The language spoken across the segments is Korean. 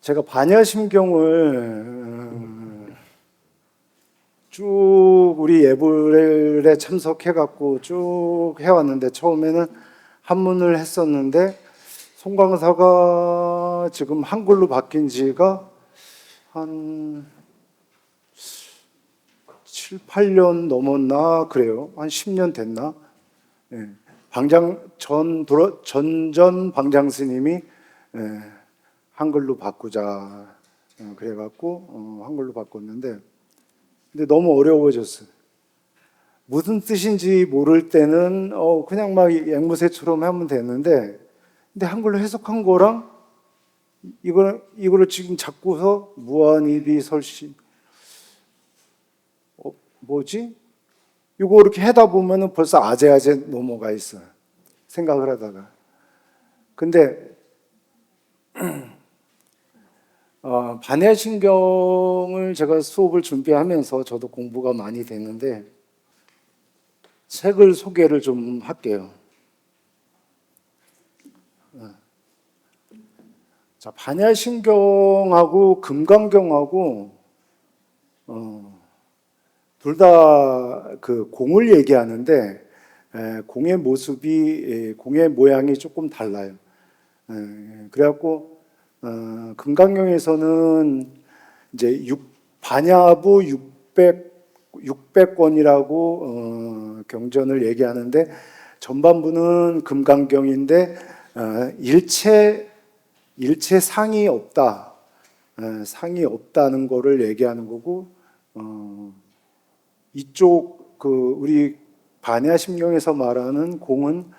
제가 반야심경을 쭉 우리 예불에 참석해갖고 쭉 해왔는데, 처음에는 한문을 했었는데 송 강사가 지금 한글로 바뀐 지가 한 7, 8년 넘었나 그래요. 한 10년 됐나? 예. 전전 방장 스님이 한글로 바꾸자 그래갖고 한글로 바꿨는데, 근데 너무 어려워졌어요. 무슨 뜻인지 모를 때는 그냥 막 앵무새처럼 하면 되는데, 근데 한글로 해석한 거랑 이거를 지금 잡고서 무한이비 설신 뭐지? 이거 이렇게 하다 보면은 벌써 아재아재 넘어가 있어요. 생각을 하다가. 근데 반야신경을 제가 수업을 준비하면서 저도 공부가 많이 됐는데, 책을 소개를 좀 할게요. 자, 반야신경하고 금강경하고 둘 다 그 공을 얘기하는데, 공의 모습이, 공의 모양이 조금 달라요. 그래갖고 금강경에서는 이제 반야부 600권이라고 경전을 얘기하는데, 전반부는 금강경인데 일체 상이 없다, 상이 없다는 거를 얘기하는 거고, 이쪽 그 우리 반야심경에서 말하는 공은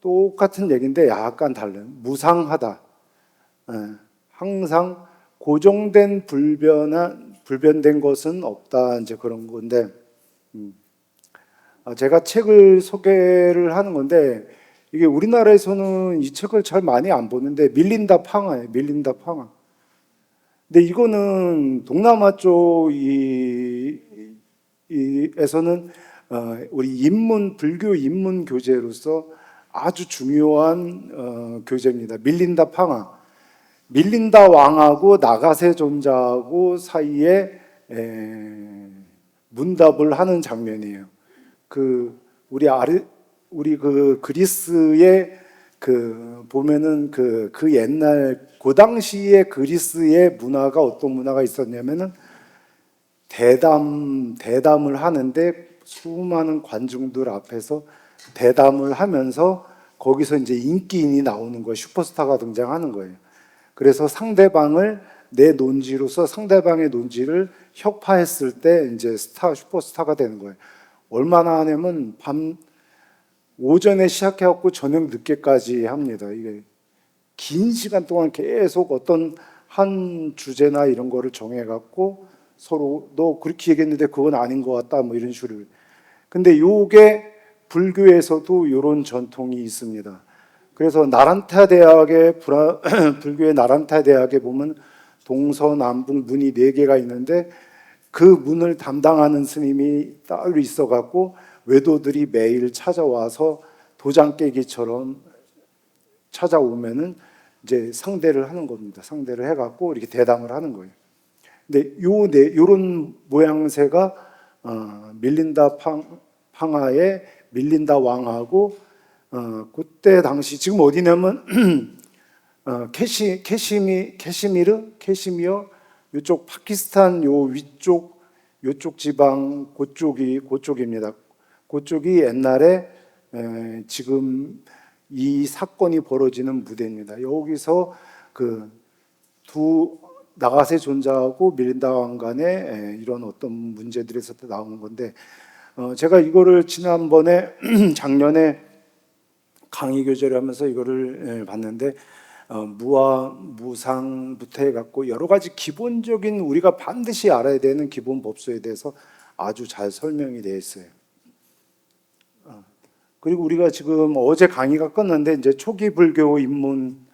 똑같은 얘기인데 약간 달라요. 무상하다. 항상 고정된 불변된 것은 없다. 이제 그런 건데, 제가 책을 소개를 하는 건데, 이게 우리나라에서는 이 책을 잘 많이 안 보는데, 밀린다 팡아예요. 밀린다 팡아. 근데 이거는 동남아 쪽에서는 우리 불교 인문 교재로서 아주 중요한 교재입니다. 밀린다 팡아. 밀린다 왕하고 나가세 존자하고 사이에 문답을 하는 장면이에요. 우리 그 그리스의 보면은 그 옛날 그 당시에 그리스의 문화가 어떤 문화가 있었냐면은 대담을 하는데 수많은 관중들 앞에서 대담을 하면서 거기서 이제 인기인이 나오는 거예요. 슈퍼스타가 등장하는 거예요. 그래서 상대방을 내 논지로서 상대방의 논지를 혁파했을 때 이제 슈퍼스타가 되는 거예요. 얼마나 하냐면 오전에 시작해갖고 저녁 늦게까지 합니다. 이게 긴 시간 동안 계속 어떤 한 주제나 이런 거를 정해갖고 서로 너 그렇게 얘기했는데 그건 아닌 것 같다 뭐 이런 식으로. 근데 요게 불교에서도 이런 전통이 있습니다. 그래서 나란타 대학의 불교의 나란타 대학에 보면 동서남북 문이 4개가 있는데, 그 문을 담당하는 스님이 따로 있어갖고 외도들이 매일 찾아와서 도장 깨기처럼 찾아오면은 이제 상대를 하는 겁니다. 상대를 해갖고 이렇게 대담을 하는 거예요. 근데 요런 모양새가 밀린다 팡하의 밀린다 왕하고 그때 당시 지금 어디냐면 캐시미어 이쪽 파키스탄 요 위쪽 요쪽 지방 그쪽입니다. 그쪽이 옛날에 지금 이 사건이 벌어지는 무대입니다. 여기서 그 두 나가세 존자하고 밀린다 왕 간에 이런 어떤 문제들에서 나오는 건데, 제가 이거를 지난번에 작년에 강의 교재를 하면서 이거를 봤는데, 무와 무상부터 해갖고 여러 가지 기본적인 우리가 반드시 알아야 되는 기본 법소에 대해서 아주 잘 설명이 되어 있어요. 그리고 우리가 지금 어제 강의가 끝났는데 이제 초기 불교 입문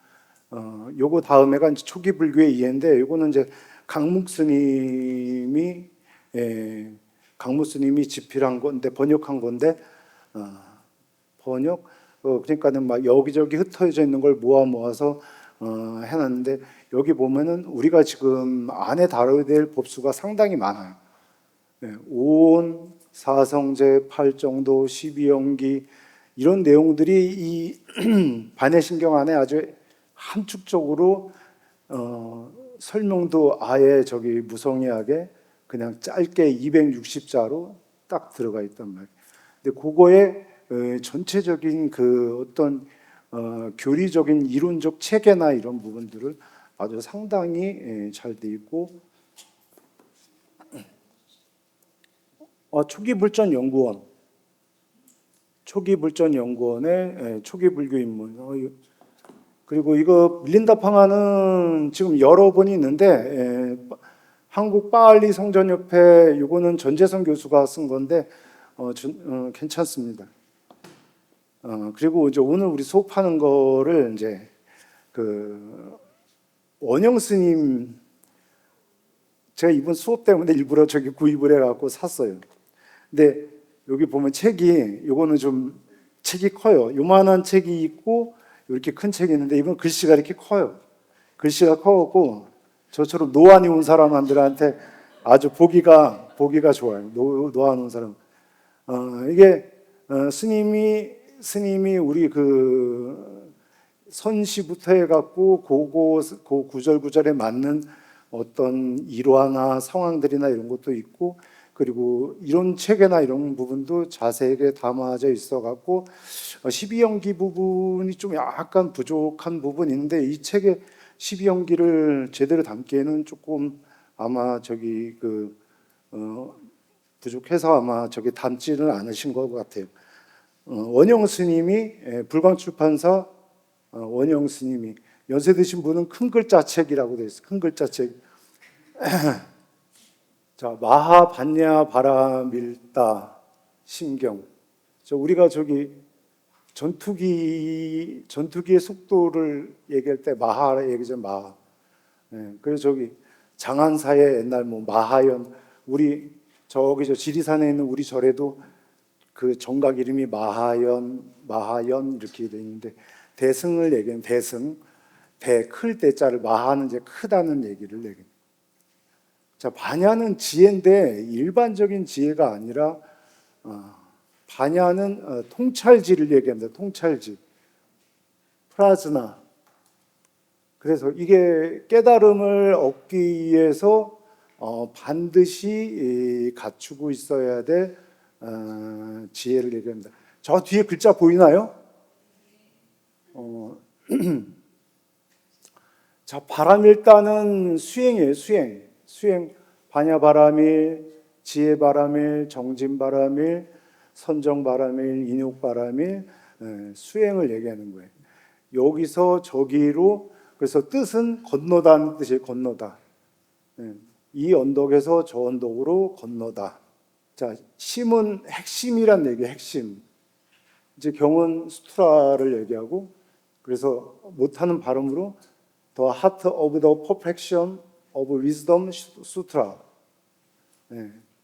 요거 다음에가 이제 초기 불교의 이해인데, 요거는 이제 강묵 스님이 집필한 건데 번역한 건데 번역 그러니까는 막 여기저기 흩어져 있는 걸 모아서 해놨는데 여기 보면은 우리가 지금 안에 다뤄야 될 법수가 상당히 많아요. 네, 오온, 사성제, 팔정도, 십이연기 이런 내용들이 이 반해신경 안에 아주 함축적으로 설명도 아예 저기 무성의하게 그냥 짧게 260자로 딱 들어가 있단 말이에요. 근데 그거에 전체적인 그 어떤 교리적인 이론적 체계나 이런 부분들을 아주 상당히 잘 돼 있고 초기불전연구원의 초기불교 입문. 그리고 이거 밀린다 방안은 지금 여러 번이 있는데 한국 빠알리 성전협회 이거는 전재성 교수가 쓴 건데 괜찮습니다. 그리고 이제 오늘 우리 수업하는 거를 이제 그 원영 스님 제가 이번 수업 때문에 일부러 저기 구입을 해갖고 샀어요. 근데 여기 보면 책이 요거는 좀 책이 커요. 요만한 책이 있고 이렇게 큰 책이 있는데 이건 글씨가 이렇게 커요. 글씨가 커갖고 저처럼 노안이 온 사람들한테 아주 보기가 좋아요. 노안 온 사람. 이게 스님이 우리 그 선시부터 해갖고 그 구절구절에 맞는 어떤 일화나 상황들이나 이런 것도 있고 그리고 이론 체계나 이런 부분도 자세하게 담아져 있어갖고 12연기 부분이 좀 약간 부족한 부분이 있는데 이 책에 12연기를 제대로 담기에는 조금 아마 저기 부족해서 아마 저기 담지는 않으신 것 같아요. 원영 스님이 불광출판사 원영 스님이 연세 드신 분은 큰 글자 책이라고 되어 있어요. 큰 글자 책. 자, 마하반야 바라밀다 심경. 우리가 저기 전투기의 속도를 얘기할 때 마하 얘기죠. 마하. 그래서 저기 장안사의 옛날 뭐 마하연 우리 저기 저 지리산에 있는 우리 절에도 그 정각 이름이 마하연 이렇게 돼 있는데 대승을 얘기하는 대승 클 때자를 마하는 이제 크다는 얘기를 얘기해요. 자, 반야는 지혜인데 일반적인 지혜가 아니라 반야는 통찰지를 얘기합니다. 통찰지, 프라즈나. 그래서 이게 깨달음을 얻기 위해서 반드시 갖추고 있어야 될 지혜를 얘기합니다. 저 뒤에 글자 보이나요? 자, 바람일단은 수행이에요. 수행, 반야바라밀, 지혜바라밀, 정진바라밀, 선정바라밀, 인욕바라밀, 수행을 얘기하는 거예요. 여기서 저기로 그래서 뜻은 건너다는 뜻이에요. 건너다. 이 언덕에서 저 언덕으로 건너다. 자, 심은 핵심이란 얘기예요. 핵심. 이제 경은 수트라를 얘기하고 그래서 못하는 발음으로 The Heart of the Perfection of Wisdom Sutra.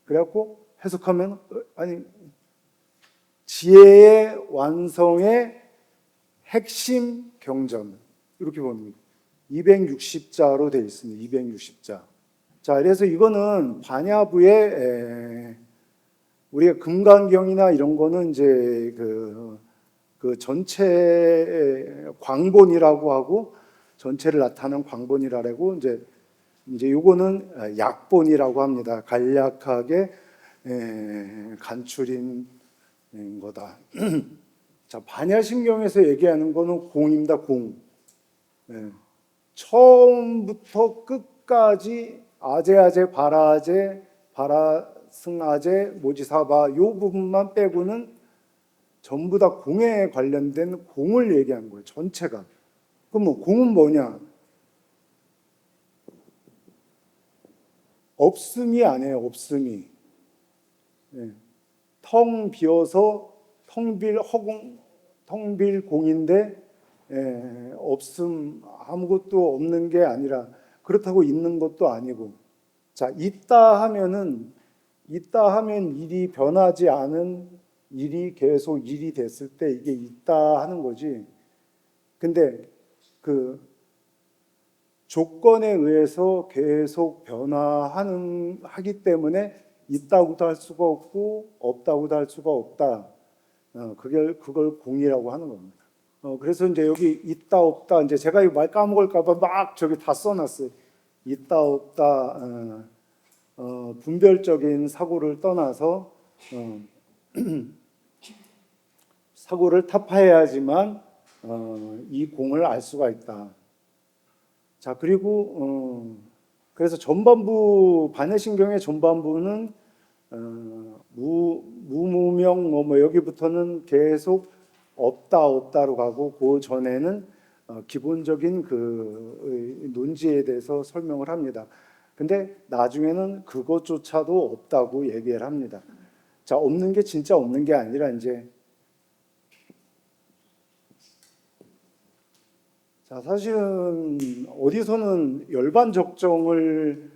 그래갖고 해석하면 아니 지혜의 완성의 핵심 경전 이렇게 보는 260자로 되어 있습니다. 260자. 자, 그래서 이거는 반야부의 우리가 금강경이나 이런 거는 이제 그 전체 광본이라고 하고 전체를 나타내는 광본이라고 이제 요거는 약본이라고 합니다. 간략하게 간추린 거다. 자, 반야심경에서 얘기하는 거는 공입니다. 공. 처음부터 끝까지 아제아제 바라아제 바라승아제 모지사바 요 부분만 빼고는 전부 다 공에 관련된 공을 얘기한 거예요. 전체가. 그럼 뭐 공은 뭐냐? 없음이 아니에요. 없음이. 텅 비어서 텅빌 공인데 없음 아무것도 없는 게 아니라 그렇다고 있는 것도 아니고 자 있다 하면 일이 변하지 않은 일이 계속 일이 됐을 때 이게 있다 하는 거지. 근데 그 조건에 의해서 계속 하기 때문에 있다고도 할 수가 없고 없다고도 할 수가 없다. 그걸 공이라고 하는 겁니다. 그래서 이제 여기 있다 없다 이제 제가 이 말 까먹을까봐 막 저기 다 써놨어요. 있다 없다 분별적인 사고를 떠나서 사고를 타파해야지만 이 공을 알 수가 있다. 자 그리고 그래서 전반부 반해신경의 전반부는 무무명 뭐 여기부터는 계속 없다로 가고 그 전에는 기본적인 그 논지에 대해서 설명을 합니다. 근데 나중에는 그것조차도 없다고 얘기를 합니다. 자, 없는 게 진짜 없는 게 아니라 이제 자, 사실은 어디서는 열반 적정을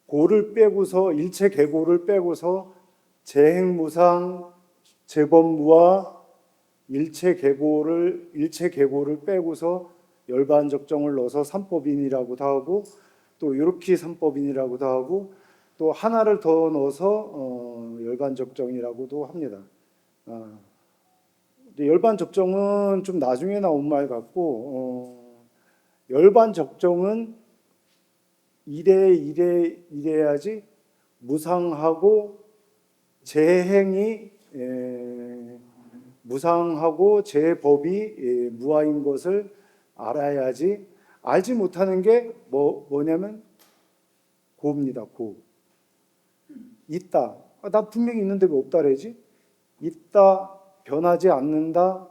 고를 빼고서 일체 계고를 빼고서 재행무상 재범무와 일체 계고를 빼고서 열반 적정을 넣어서 삼법인이라고도 하고 또 이렇게 삼법인이라고도 하고 또 하나를 더 넣어서 열반 적정이라고도 합니다. 열반 적정은 좀 나중에 나온 말 같고 열반 적정은 이래야지 무상하고 재행이 무상하고 재법이 무아인 것을 알아야지. 알지 못하는 게 뭐냐면 고입니다. 고. 있다. 나 분명히 있는데 왜 없다 그러지? 있다. 변하지 않는다.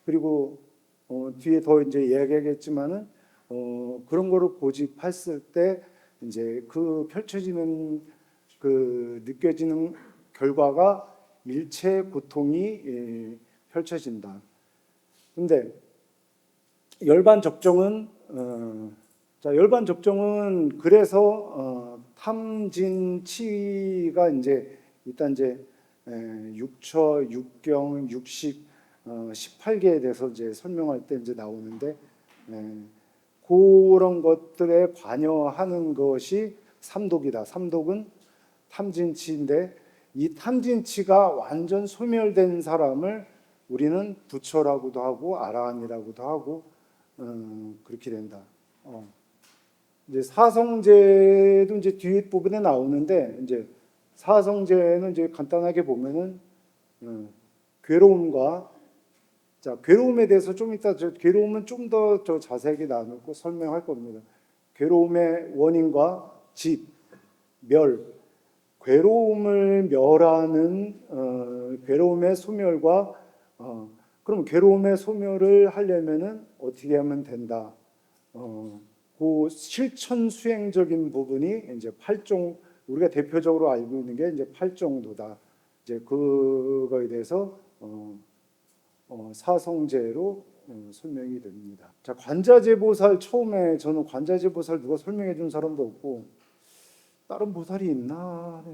그리고 뒤에 더 이제 이야기하겠지만은 그런 거를 고집했을 때 이제 그 펼쳐지는 그 느껴지는 결과가 일체 고통이 펼쳐진다. 근데 열반 적정은 열반 적정은 그래서 탐진치가 이제 일단 이제 6처, 6경, 60, 18개에 대해서 이제 설명할 때 이제 나오는데 그런 것들에 관여하는 것이 삼독이다. 삼독은 탐진치인데 이 탐진치가 완전 소멸된 사람을 우리는 부처라고도 하고 아라한이라고도 하고 그렇게 된다. 이제 사성제도 이제 뒤에 부분에 나오는데 이제 사성제는 이제 간단하게 보면은 괴로움과 자 괴로움에 대해서 좀 이따 괴로움은 좀 더 자세하게 나누고 설명할 겁니다. 괴로움의 원인과 집, 멸, 괴로움을 멸하는 괴로움의 소멸과 그럼 괴로움의 소멸을 하려면은 어떻게 하면 된다. 그 실천 수행적인 부분이 이제 팔종 우리가 대표적으로 알고 있는 게 이제 팔종도다. 이제 그거에 대해서 사성제로 설명이 됩니다. 자 관자재보살 처음에 저는 관자재보살 누가 설명해 준 사람도 없고 다른 보살이 있나?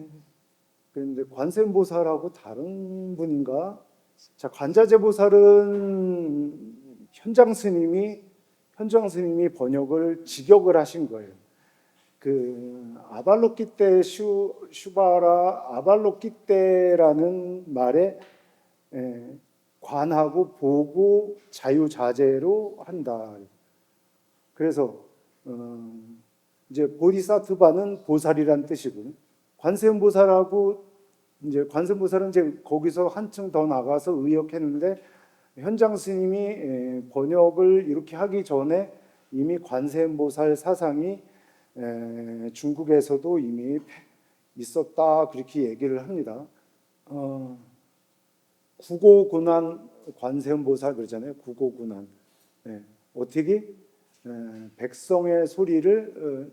그런데 관세음보살하고 다른 분인가? 자 관자재보살은 현장 스님이 번역을 직역을 하신 거예요. 그 아발로키테 슈바라 아발로키테라는 말에 관하고 보고 자유자재로 한다. 그래서 이제 보디사트바는 보살이란 뜻이고 관세음보살하고 이제 관세음보살은 이제 거기서 한층 더 나가서 의역했는데 현장 스님이 번역을 이렇게 하기 전에 이미 관세음보살 사상이 중국에서도 이미 있었다 그렇게 얘기를 합니다. 구고고난 관세음보살 그러잖아요. 구고고난 어떻게 백성의 소리를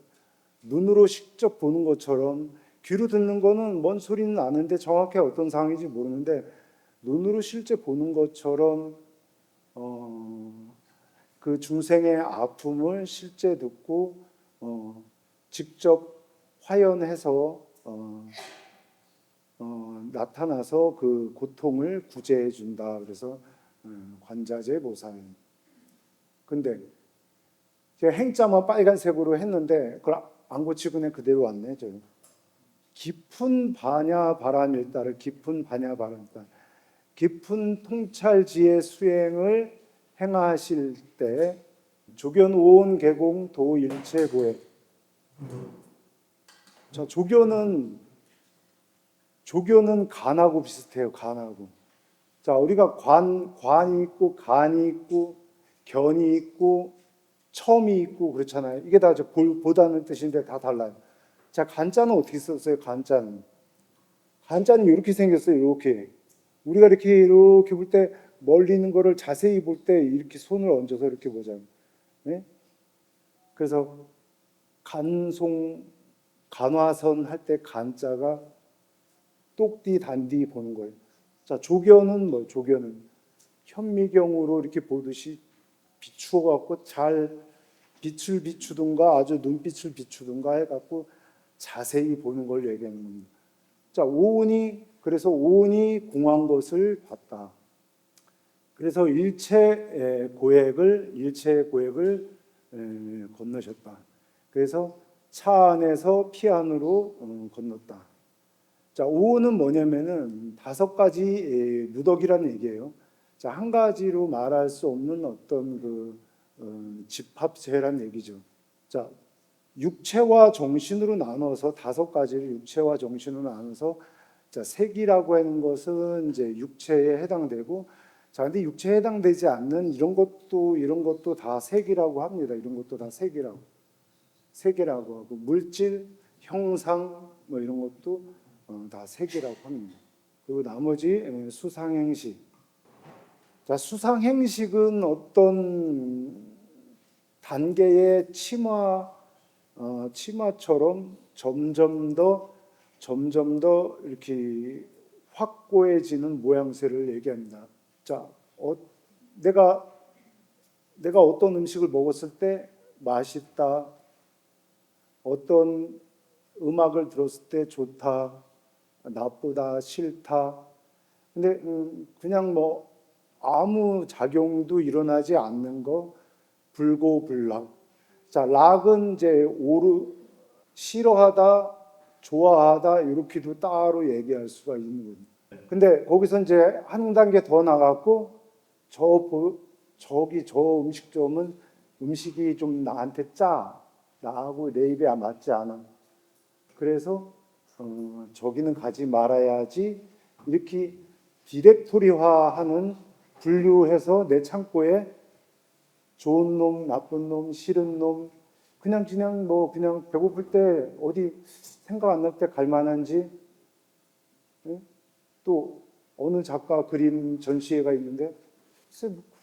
눈으로 직접 보는 것처럼 귀로 듣는 거는 뭔 소리는 아는데 정확히 어떤 상황인지 모르는데 눈으로 실제 보는 것처럼 그 중생의 아픔을 실제 듣고 직접 화연해서 나타나서 그 고통을 구제해 준다. 그래서 관자재 보살. 근데 제가 행자만 빨간색으로 했는데 그걸 안 고치고 그냥 그대로 왔네. 저 깊은 반야 바람일다를 깊은 반야 바람일다. 깊은 통찰지의 수행을 행하실 때 조견 오온 개공 도 일체 고해. 자, 조교는 간하고 비슷해요. 간하고. 자, 우리가 관이 있고 간이 있고 견이 있고 첨이 있고 그렇잖아요. 이게 다 보다는 뜻인데 다 달라요. 자, 간자는 어떻게 썼어요? 간자는 이렇게 생겼어요. 이렇게. 우리가 이렇게 볼 때 멀리 있는 거를 자세히 볼 때 이렇게 손을 얹어서 이렇게 보잖아요. 네? 그래서 간화선 할 때 간자가 똑디 단디 보는 거예요. 자, 조견은 조견은 현미경으로 이렇게 보듯이 비추어 갖고 잘 빛을 비추든가 아주 눈빛을 비추든가 해 갖고 자세히 보는 걸 얘기하는 겁니다. 자, 그래서 오온이 공한 것을 봤다. 그래서 일체 고액을 건너셨다. 그래서 차 안에서 피 안으로 건넜다. 자, 오온은 뭐냐면은 5가지 누덕이라는 얘기예요. 자, 한 가지로 말할 수 없는 어떤 집합체란 얘기죠. 자, 육체와 정신으로 나눠서 5가지를 육체와 정신으로 나눠서 자, 색이라고 하는 것은 이제 육체에 해당되고 자, 근데 육체에 해당되지 않는 이런 것도 다 색이라고 합니다. 이런 것도 다 색이라고 하고 물질, 형상 뭐 이런 것도 다 색이라고 합니다. 그리고 나머지 수상행식. 자, 수상행식은 어떤 단계의 치마처럼 점점 더 이렇게 확고해지는 모양새를 얘기합니다. 자, 내가 어떤 음식을 먹었을 때 맛있다, 어떤 음악을 들었을 때 좋다, 나쁘다, 싫다. 근데 그냥 뭐 아무 작용도 일어나지 않는 거, 불고불락. 자, 락은 이제 싫어하다, 좋아하다 이렇게도 따로 얘기할 수가 있는 거예요. 근데 거기서 이제 한 단계 더 나갔고 저기 저 음식점은 음식이 좀 나한테 나하고 내 입에 맞지 않아. 그래서 저기는 가지 말아야지 이렇게 디렉토리화하는 분류해서 내 창고에 좋은 놈, 나쁜 놈, 싫은 놈 그냥 배고플 때 어디 생각 안 날 때 갈 만한지 또 어느 작가 그림 전시회가 있는데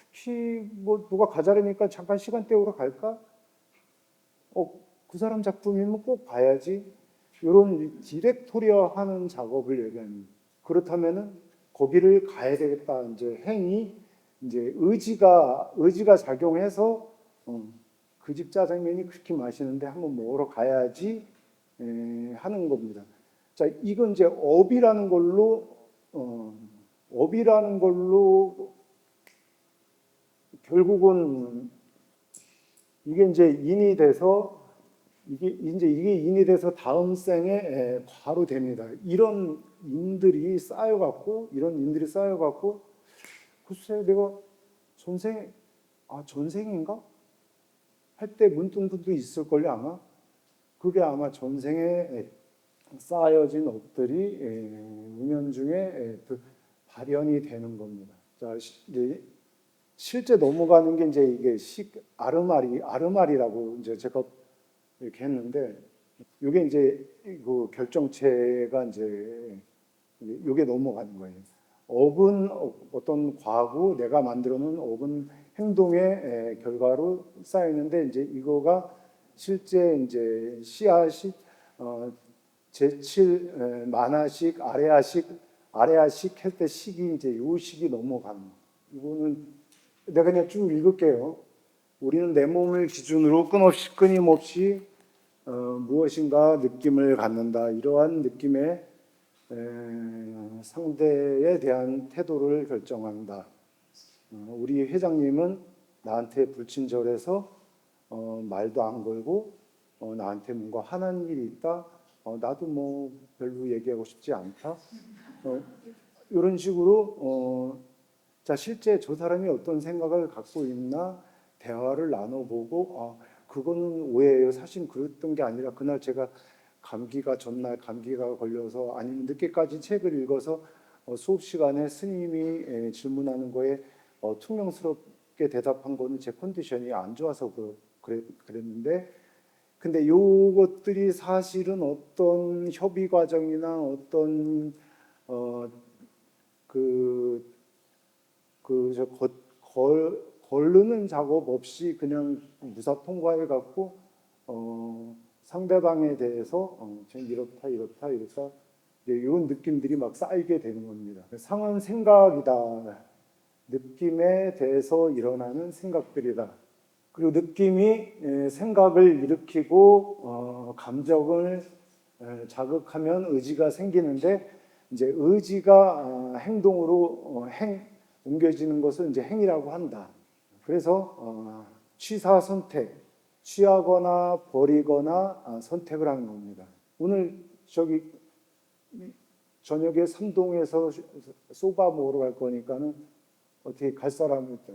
혹시 뭐 누가 가자라니까 잠깐 시간 때우러 갈까? 그 사람 작품이면 꼭 봐야지. 이런 디렉토리화하는 작업을 얘기합니다. 그렇다면은 거기를 가야 되겠다. 이제 행위, 이제 의지가 작용해서 그 집 짜장면이 그렇게 맛있는데 한번 먹으러 가야지 하는 겁니다. 자, 이건 이제 업이라는 걸로 결국은 이게 이제 인이 돼서 이게 인이 돼서 다음 생에 과로 됩니다. 이런 인들이 쌓여갖고 글쎄 내가 전생인가 할 때 문득 있을걸요 아마. 그게 아마 전생에 쌓여진 업들이 운연중에 발현이 되는 겁니다. 자, 이제 실제 넘어가는 게 이제 이게 아르마리라고 이제 제가 이렇게 했는데 이게 이제 그 결정체가 이제 이게 넘어가는 거예요. 업은 어떤 과구 내가 만들어 놓은 업은 행동의 결과로 쌓이는데 이제 이거가 실제 이제 씨앗이 제7 만화식 아래아식 할 때 식이 이제 요 식이 넘어가는 이거는 내가 그냥 쭉 읽을게요. 우리는 내 몸을 기준으로 끊임없이 무엇인가 느낌을 갖는다. 이러한 느낌의 상대에 대한 태도를 결정한다. 우리 회장님은 나한테 불친절해서 말도 안 걸고 나한테 뭔가 하는 일이 있다. 나도 뭐 별로 얘기하고 싶지 않다. 이런 식으로 자 실제 저 사람이 어떤 생각을 갖고 있나 대화를 나눠보고 그거는 오해예요. 사실 그랬던 게 아니라 그날 제가 감기가 전날 감기가 걸려서 아니면 늦게까지 책을 읽어서 수업 시간에 스님이 질문하는 거에 퉁명스럽게 대답한 거는 제 컨디션이 안 좋아서 그랬는데 근데 요것들이 사실은 어떤 협의 과정이나 어떤 그저 거르는 작업 없이 그냥 무사 통과해 갖고 상대방에 대해서 이렇다 이렇다 이렇다 이런 느낌들이 막 쌓이게 되는 겁니다. 상한 생각이다. 느낌에 대해서 일어나는 생각들이다. 그리고 느낌이 생각을 일으키고 감정을 자극하면 의지가 생기는데 이제 의지가 행동으로 옮겨지는 것을 이제 행위라고 한다. 그래서 취사 선택, 취하거나 버리거나 선택을 하는 겁니다. 오늘 저기 저녁에 삼동에서 소바 먹으러 갈 거니까는 어떻게 갈 사람이 있다.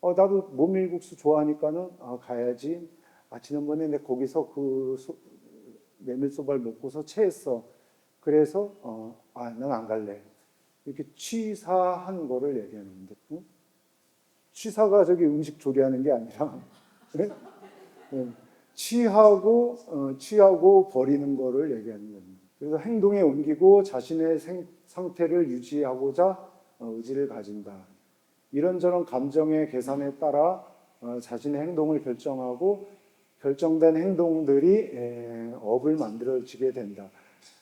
나도 모밀국수 좋아하니까는 가야지. 지난번에 내 거기서 그 메밀소바를 먹고서 체했어. 그래서 난 안 갈래. 이렇게 취사한 거를 얘기하는 건데, 응? 취사가 저기 음식 조리하는 게 아니라 그래? 취하고 버리는 거를 얘기하는 겁니다. 그래서 행동에 옮기고 자신의 상태를 유지하고자 의지를 가진다. 이런저런 감정의 계산에 따라 자신의 행동을 결정하고 결정된 행동들이 업을 만들어지게 된다.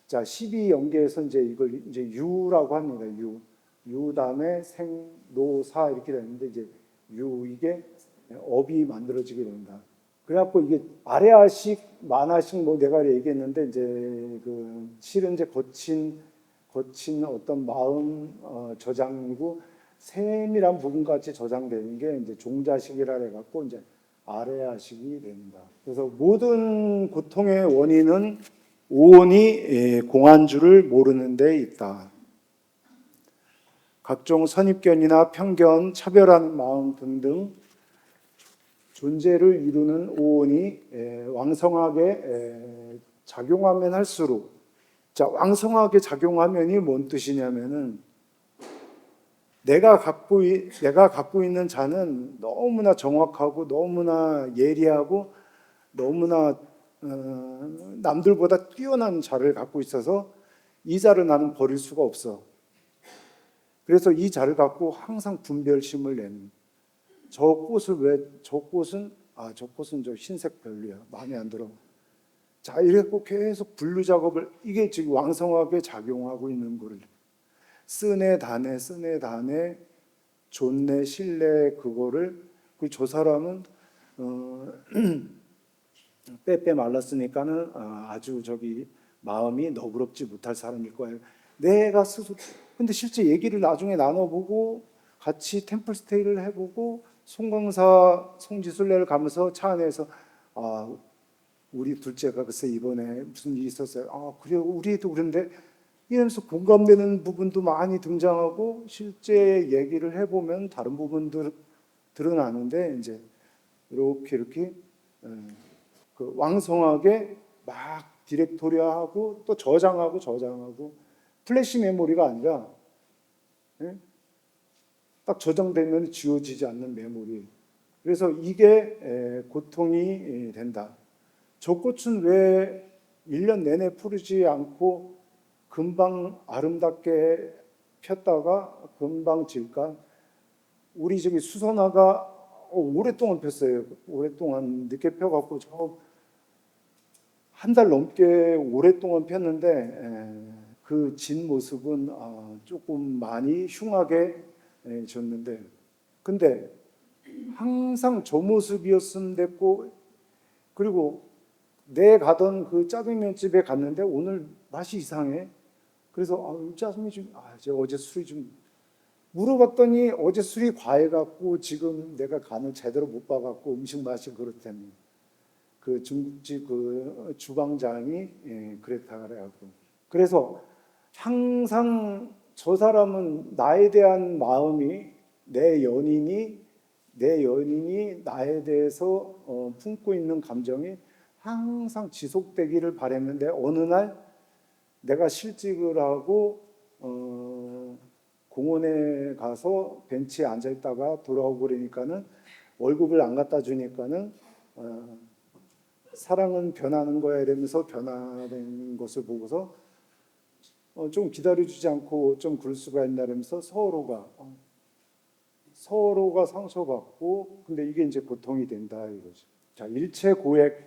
자, 12연계에서 이제 이걸 이제 유라고 합니다. 유 다음에 생, 노, 사 이렇게 되는데 이제 이게 업이 만들어지게 된다. 그래갖고 이게 아래아식, 만아식 뭐 내가 얘기했는데 이제 그 실은 이제 거친 어떤 마음 저장이고 세밀한 부분같이 저장되는 게 이제 종자식이라 해갖고 이제 아래아식이 된다. 그래서 모든 고통의 원인은 오온이 공안주를 모르는 데 있다. 각종 선입견이나 편견, 차별하는 마음 등등 존재를 이루는 오온이 왕성하게 작용하면 할수록 자 왕성하게 작용하면이 뭔 뜻이냐면은 내가 갖고 있는 자는 너무나 정확하고 너무나 예리하고 너무나 남들보다 뛰어난 자를 갖고 있어서 이 자를 나는 버릴 수가 없어. 그래서 이 자를 갖고 항상 분별심을 내는 저 꽃은 저 흰색 별로야. 마음에 안 들어. 자, 이래갖고 계속 분류 작업을 이게 지금 왕성하게 작용하고 있는 거를 쓰네 다네 존네 실내 그거를 저 사람은 빼빼 말랐으니까는 아주 저기 마음이 너그럽지 못할 사람일 거예요. 내가 스스로 근데 실제 얘기를 나중에 나눠보고 같이 템플스테이를 해보고 송광사 송지순례를 가면서 차 안에서 우리 둘째가 글쎄 이번에 무슨 일이 있었어요. 그래요 우리도 그런데 이러면서 공감되는 부분도 많이 등장하고 실제 얘기를 해보면 다른 부분들 드러나는데 이제 이렇게 그 왕성하게 막 디렉토리하고 또 저장하고 플래시 메모리가 아니라 딱 저장되면 지워지지 않는 메모리. 그래서 이게 고통이 된다. 저 꽃은 왜 1년 내내 푸르지 않고 금방 아름답게 폈다가 금방 질까? 우리 저기 수선화가 오랫동안 폈어요. 오랫동안 늦게 펴갖고 한 달 넘게 오랫동안 폈는데 그 진 모습은 조금 많이 흉하게 졌는데 근데 항상 저 모습이었으면 됐고 그리고 내 가던 그 짜장면 집에 갔는데 오늘 맛이 이상해. 그래서 짜증이 좀, 제가 어제 술이 좀 물어봤더니 어제 술이 과해갖고 지금 내가 간을 제대로 못 봐갖고 음식 맛이 그렇다며. 그 중국집 그 주방장이 그랬다 그래갖고. 그래서 항상 저 사람은 나에 대한 마음이 내 연인이 나에 대해서 품고 있는 감정이 항상 지속되기를 바랬는데 어느 날 내가 실직을 하고 공원에 가서 벤치에 앉아 있다가 돌아오고 그러니까는 월급을 안 갖다 주니까는 사랑은 변하는 거야 이러면서 변화된 것을 보고서 좀 기다려주지 않고 좀 그럴 수가 있나 이러면서 서로가 상처받고 근데 이게 이제 고통이 된다 이거죠. 자, 일체 고액,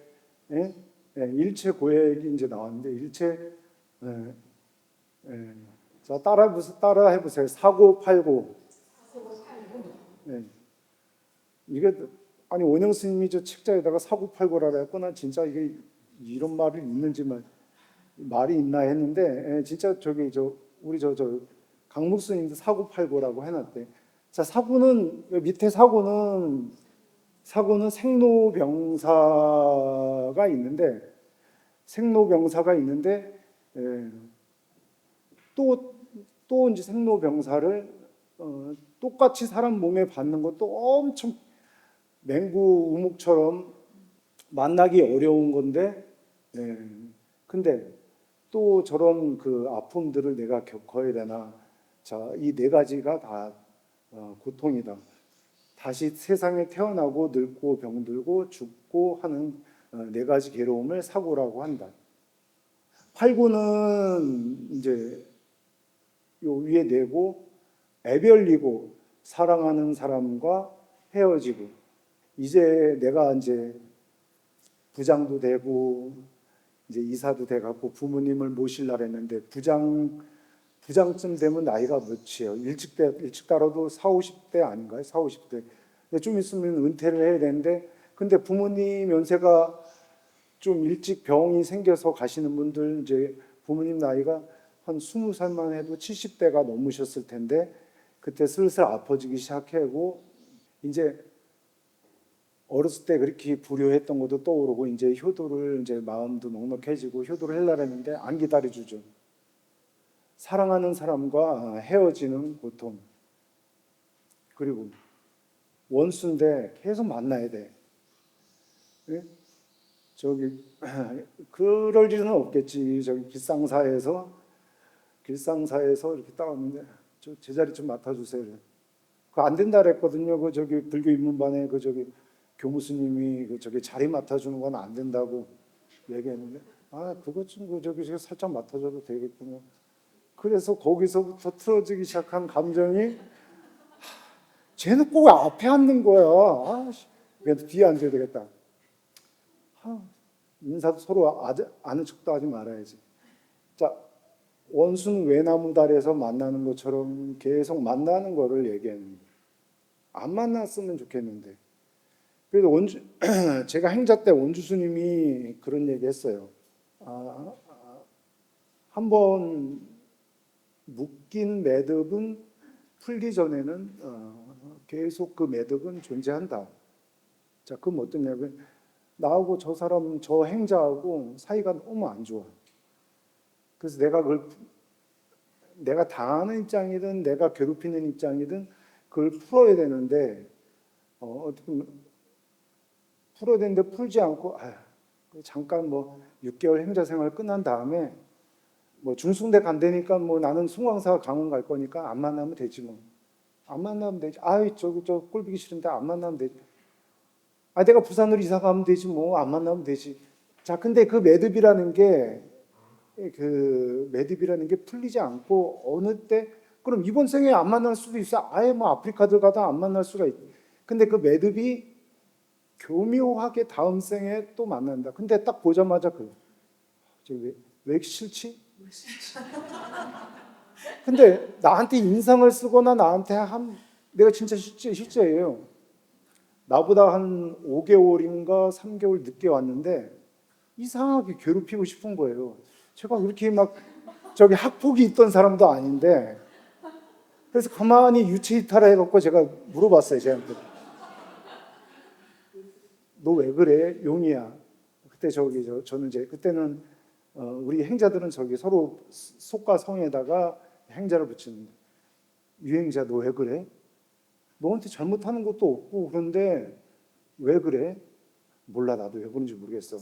일체 고액이 이제 나왔는데 일체 예, 예. 자, 따라 해보세요. 사고 팔고. 예. 이게 아니 원영 스님이 저 책자에다가 사고 팔고라 그랬구나. 진짜 이게 이런 말이 있는지만 말이 있나 했는데 진짜 우리 강목 스님도 사고 팔고라고 해놨대. 자, 사고는 밑에 사고는 생로병사가 있는데 또 이제 생로병사를 똑같이 사람 몸에 받는 것도 엄청 맹구 우묵처럼 만나기 어려운 건데, 근데 또 저런 그 아픔들을 내가 겪어야 되나? 자, 이 네 가지가 다 고통이다. 다시 세상에 태어나고 늙고 병들고 죽고 하는 네 가지 괴로움을 사고라고 한다. 팔고는 이제 요 위에 내고 애별리고 사랑하는 사람과 헤어지고 이제 내가 이제 부장도 되고 이제 이사도 돼갖고 부모님을 모실라 했는데 부장쯤 되면 나이가 몇이에요? 일찍 따라도 4, 50대 아닌가요? 4, 50대. 근데 좀 있으면 은퇴를 해야 되는데 근데 부모님 연세가 좀 일찍 병이 생겨서 가시는 분들 이제 부모님 나이가 한 20살만 해도 70대가 넘으셨을 텐데 그때 슬슬 아파지기 시작하고 이제 어렸을 때 그렇게 불효했던 것도 떠오르고 이제 효도를 이제 마음도 넉넉해지고 효도를 하려고 했는데 안 기다려주죠. 사랑하는 사람과 헤어지는 고통. 그리고 원수인데 계속 만나야 돼. 네? 그럴 일은 없겠지. 길상사에서 이렇게 따왔는데 저 제자리 좀 맡아주세요. 그거 안 된다 그랬거든요. 불교 입문반에 교무스님이 자리 맡아주는 건 안 된다고 얘기했는데 그것 좀 살짝 맡아줘도 되겠군요. 그래서 거기서부터 틀어지기 시작한 감정이 쟤는 꼭 앞에 앉는 거야. 그래도 뒤에 앉아야 되겠다. 인사도 서로 아는 척도 하지 말아야지. 자, 원수는 외나무다리에서 만나는 것처럼 계속 만나는 거를 얘기하는 거예요. 안 만났으면 좋겠는데. 그래서 제가 행자 때 원주 스님이 그런 얘기 했어요. 한번 묶인 매듭은 풀기 전에는 계속 그 매듭은 존재한다. 자, 그럼 어떠냐면 나하고 저 행자하고 사이가 너무 안 좋아. 그래서 내가 당하는 입장이든 내가 괴롭히는 입장이든 그걸 풀어야 되는데 어떻게 풀어야 되는데 풀지 않고 잠깐 6개월 행자 생활 끝난 다음에 중승대 간다니까 나는 송황사 강원 갈 거니까 안 만나면 되지 뭐. 안 만나면 되지. 저 꼴보기 싫은데 안 만나면 되지. 내가 부산으로 이사 가면 되지 뭐. 안 만나면 되지. 자, 근데 그 매듭이라는 게 풀리지 않고 어느 때 그럼 이번 생에 안 만날 수도 있어. 아예 아프리카 들어가다 안 만날 수가 있. 근데 그 매듭이 교묘하게 다음 생에 또 만난다. 근데 딱 보자마자 왜 이렇게 싫지? 근데 나한테 인상을 쓰거나 내가 진짜 실제예요. 나보다 한 5개월인가 3개월 늦게 왔는데 이상하게 괴롭히고 싶은 거예요. 제가 그렇게 저기 학폭이 있던 사람도 아닌데. 그래서 가만히 유체이탈을 해갖고 제가 물어봤어요, 쟤한테. 너 왜 그래? 용이야. 그때 저는 이제 그때는 우리 행자들은 저기 서로 속과 성에다가 행자를 붙이는데, 유행자 너 왜 그래? 너한테 잘못하는 것도 없고 그런데 왜 그래? 몰라, 나도 왜 그런지 모르겠어.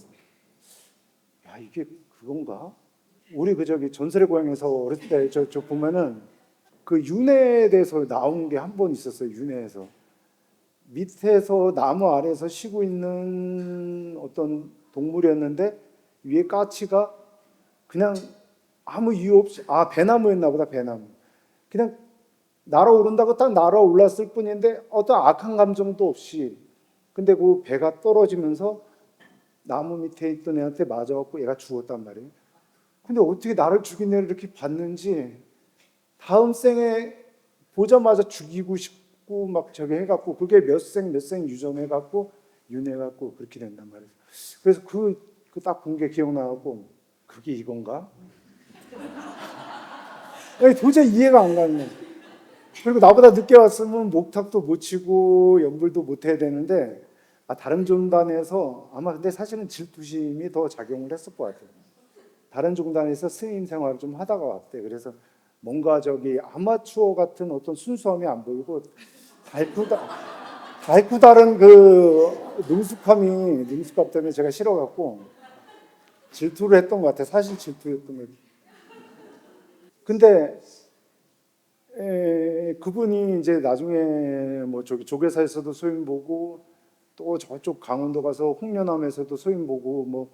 야, 이게 그건가? 우리 저기 전설의 고향에서 어렸을 때 저 보면은 그 윤회에 대해서 나온 게 한 번 있었어요. 윤회에서 밑에서 나무 아래에서 쉬고 있는 어떤 동물이었는데 위에 까치가 그냥 아무 이유 없이, 배나무였나 보다. 배나무 그냥 날아오른다고 딱 날아올랐을 뿐인데 어떤 악한 감정도 없이, 근데 그 배가 떨어지면서 나무 밑에 있던 애한테 맞아갖고 얘가 죽었단 말이에요. 근데 어떻게 나를 죽인 애를 이렇게 봤는지 다음 생에 보자마자 죽이고 싶고 막 저기 해갖고 그게 몇 생 유전해갖고 윤해갖고 그렇게 된단 말이에요. 그래서 그 딱 본 게 기억나갖고 그게 이건가? 아니, 도저히 이해가 안 가는 거예요. 그리고 나보다 늦게 왔으면 목탁도 못 치고 연불도 못 해야 되는데 다른 종단에서 아마, 근데 사실은 질투심이 더 작용을 했을 것 같아요. 다른 종단에서 스님 생활을 좀 하다가 왔대. 그래서 뭔가 저기 아마추어 같은 어떤 순수함이 안 보이고 달고 다른 그 능숙함 때문에 제가 싫어갖고 질투를 했던 것 같아요. 사실 질투였던 거예요. 근데 그분이 이제 나중에 뭐 저기 조계사에서도 소임 보고 또 저쪽 강원도 가서 홍련암에서도 소임 보고 뭐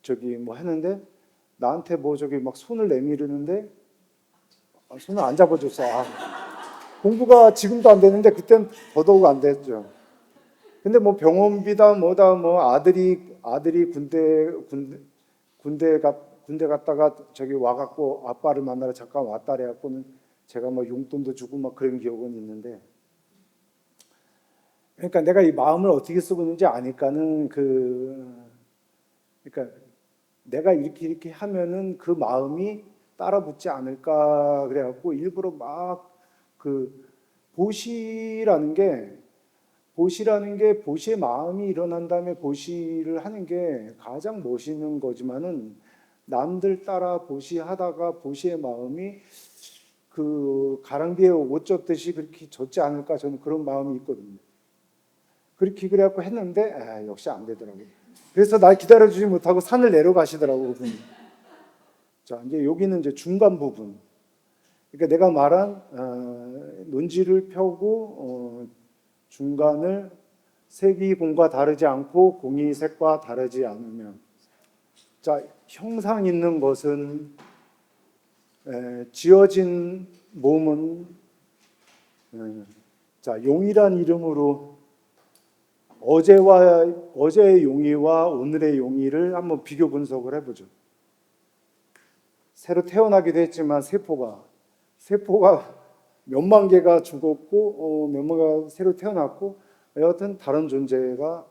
저기 뭐 하는데 나한테 뭐 저기 막 손을 내미르는데 손을 안 잡아줬어. 공부가 지금도 안 되는데 그땐 더더욱 안 됐죠. 근데 뭐 병원비다 뭐다 뭐 아들이 군대 갔다가 저기 와갖고 아빠를 만나러 잠깐 왔다 그래갖고는 제가 뭐 용돈도 주고 막 그런 기억은 있는데, 그러니까 내가 이 마음을 어떻게 쓰고 있는지 아니까는 그러니까 내가 이렇게 하면은 그 마음이 따라 붙지 않을까 그래갖고 일부러 막 그 보시라는 게 보시의 마음이 일어난 다음에 보시를 하는 게 가장 멋있는 거지만은 남들 따라 보시하다가 보시의 마음이 그 가랑비에 옷 젖듯이 그렇게 젖지 않을까, 저는 그런 마음이 있거든요. 그렇게 그래갖고 했는데 역시 안 되더라고요. 그래서 날 기다려주지 못하고 산을 내려가시더라고요, 그분이. 자, 이제 여기는 이제 중간 부분. 그러니까 내가 말한 논지를 펴고 중간을 색이 공과 다르지 않고 공이 색과 다르지 않으면, 자, 형상 있는 것은 지어진 몸은 자, 용이란 이름으로 어제의 용이와 오늘의 용이를 한번 비교 분석을 해보죠. 새로 태어나기도 했지만 세포가 몇만 개가 죽었고 몇만 개가 새로 태어났고 여하튼 다른 존재가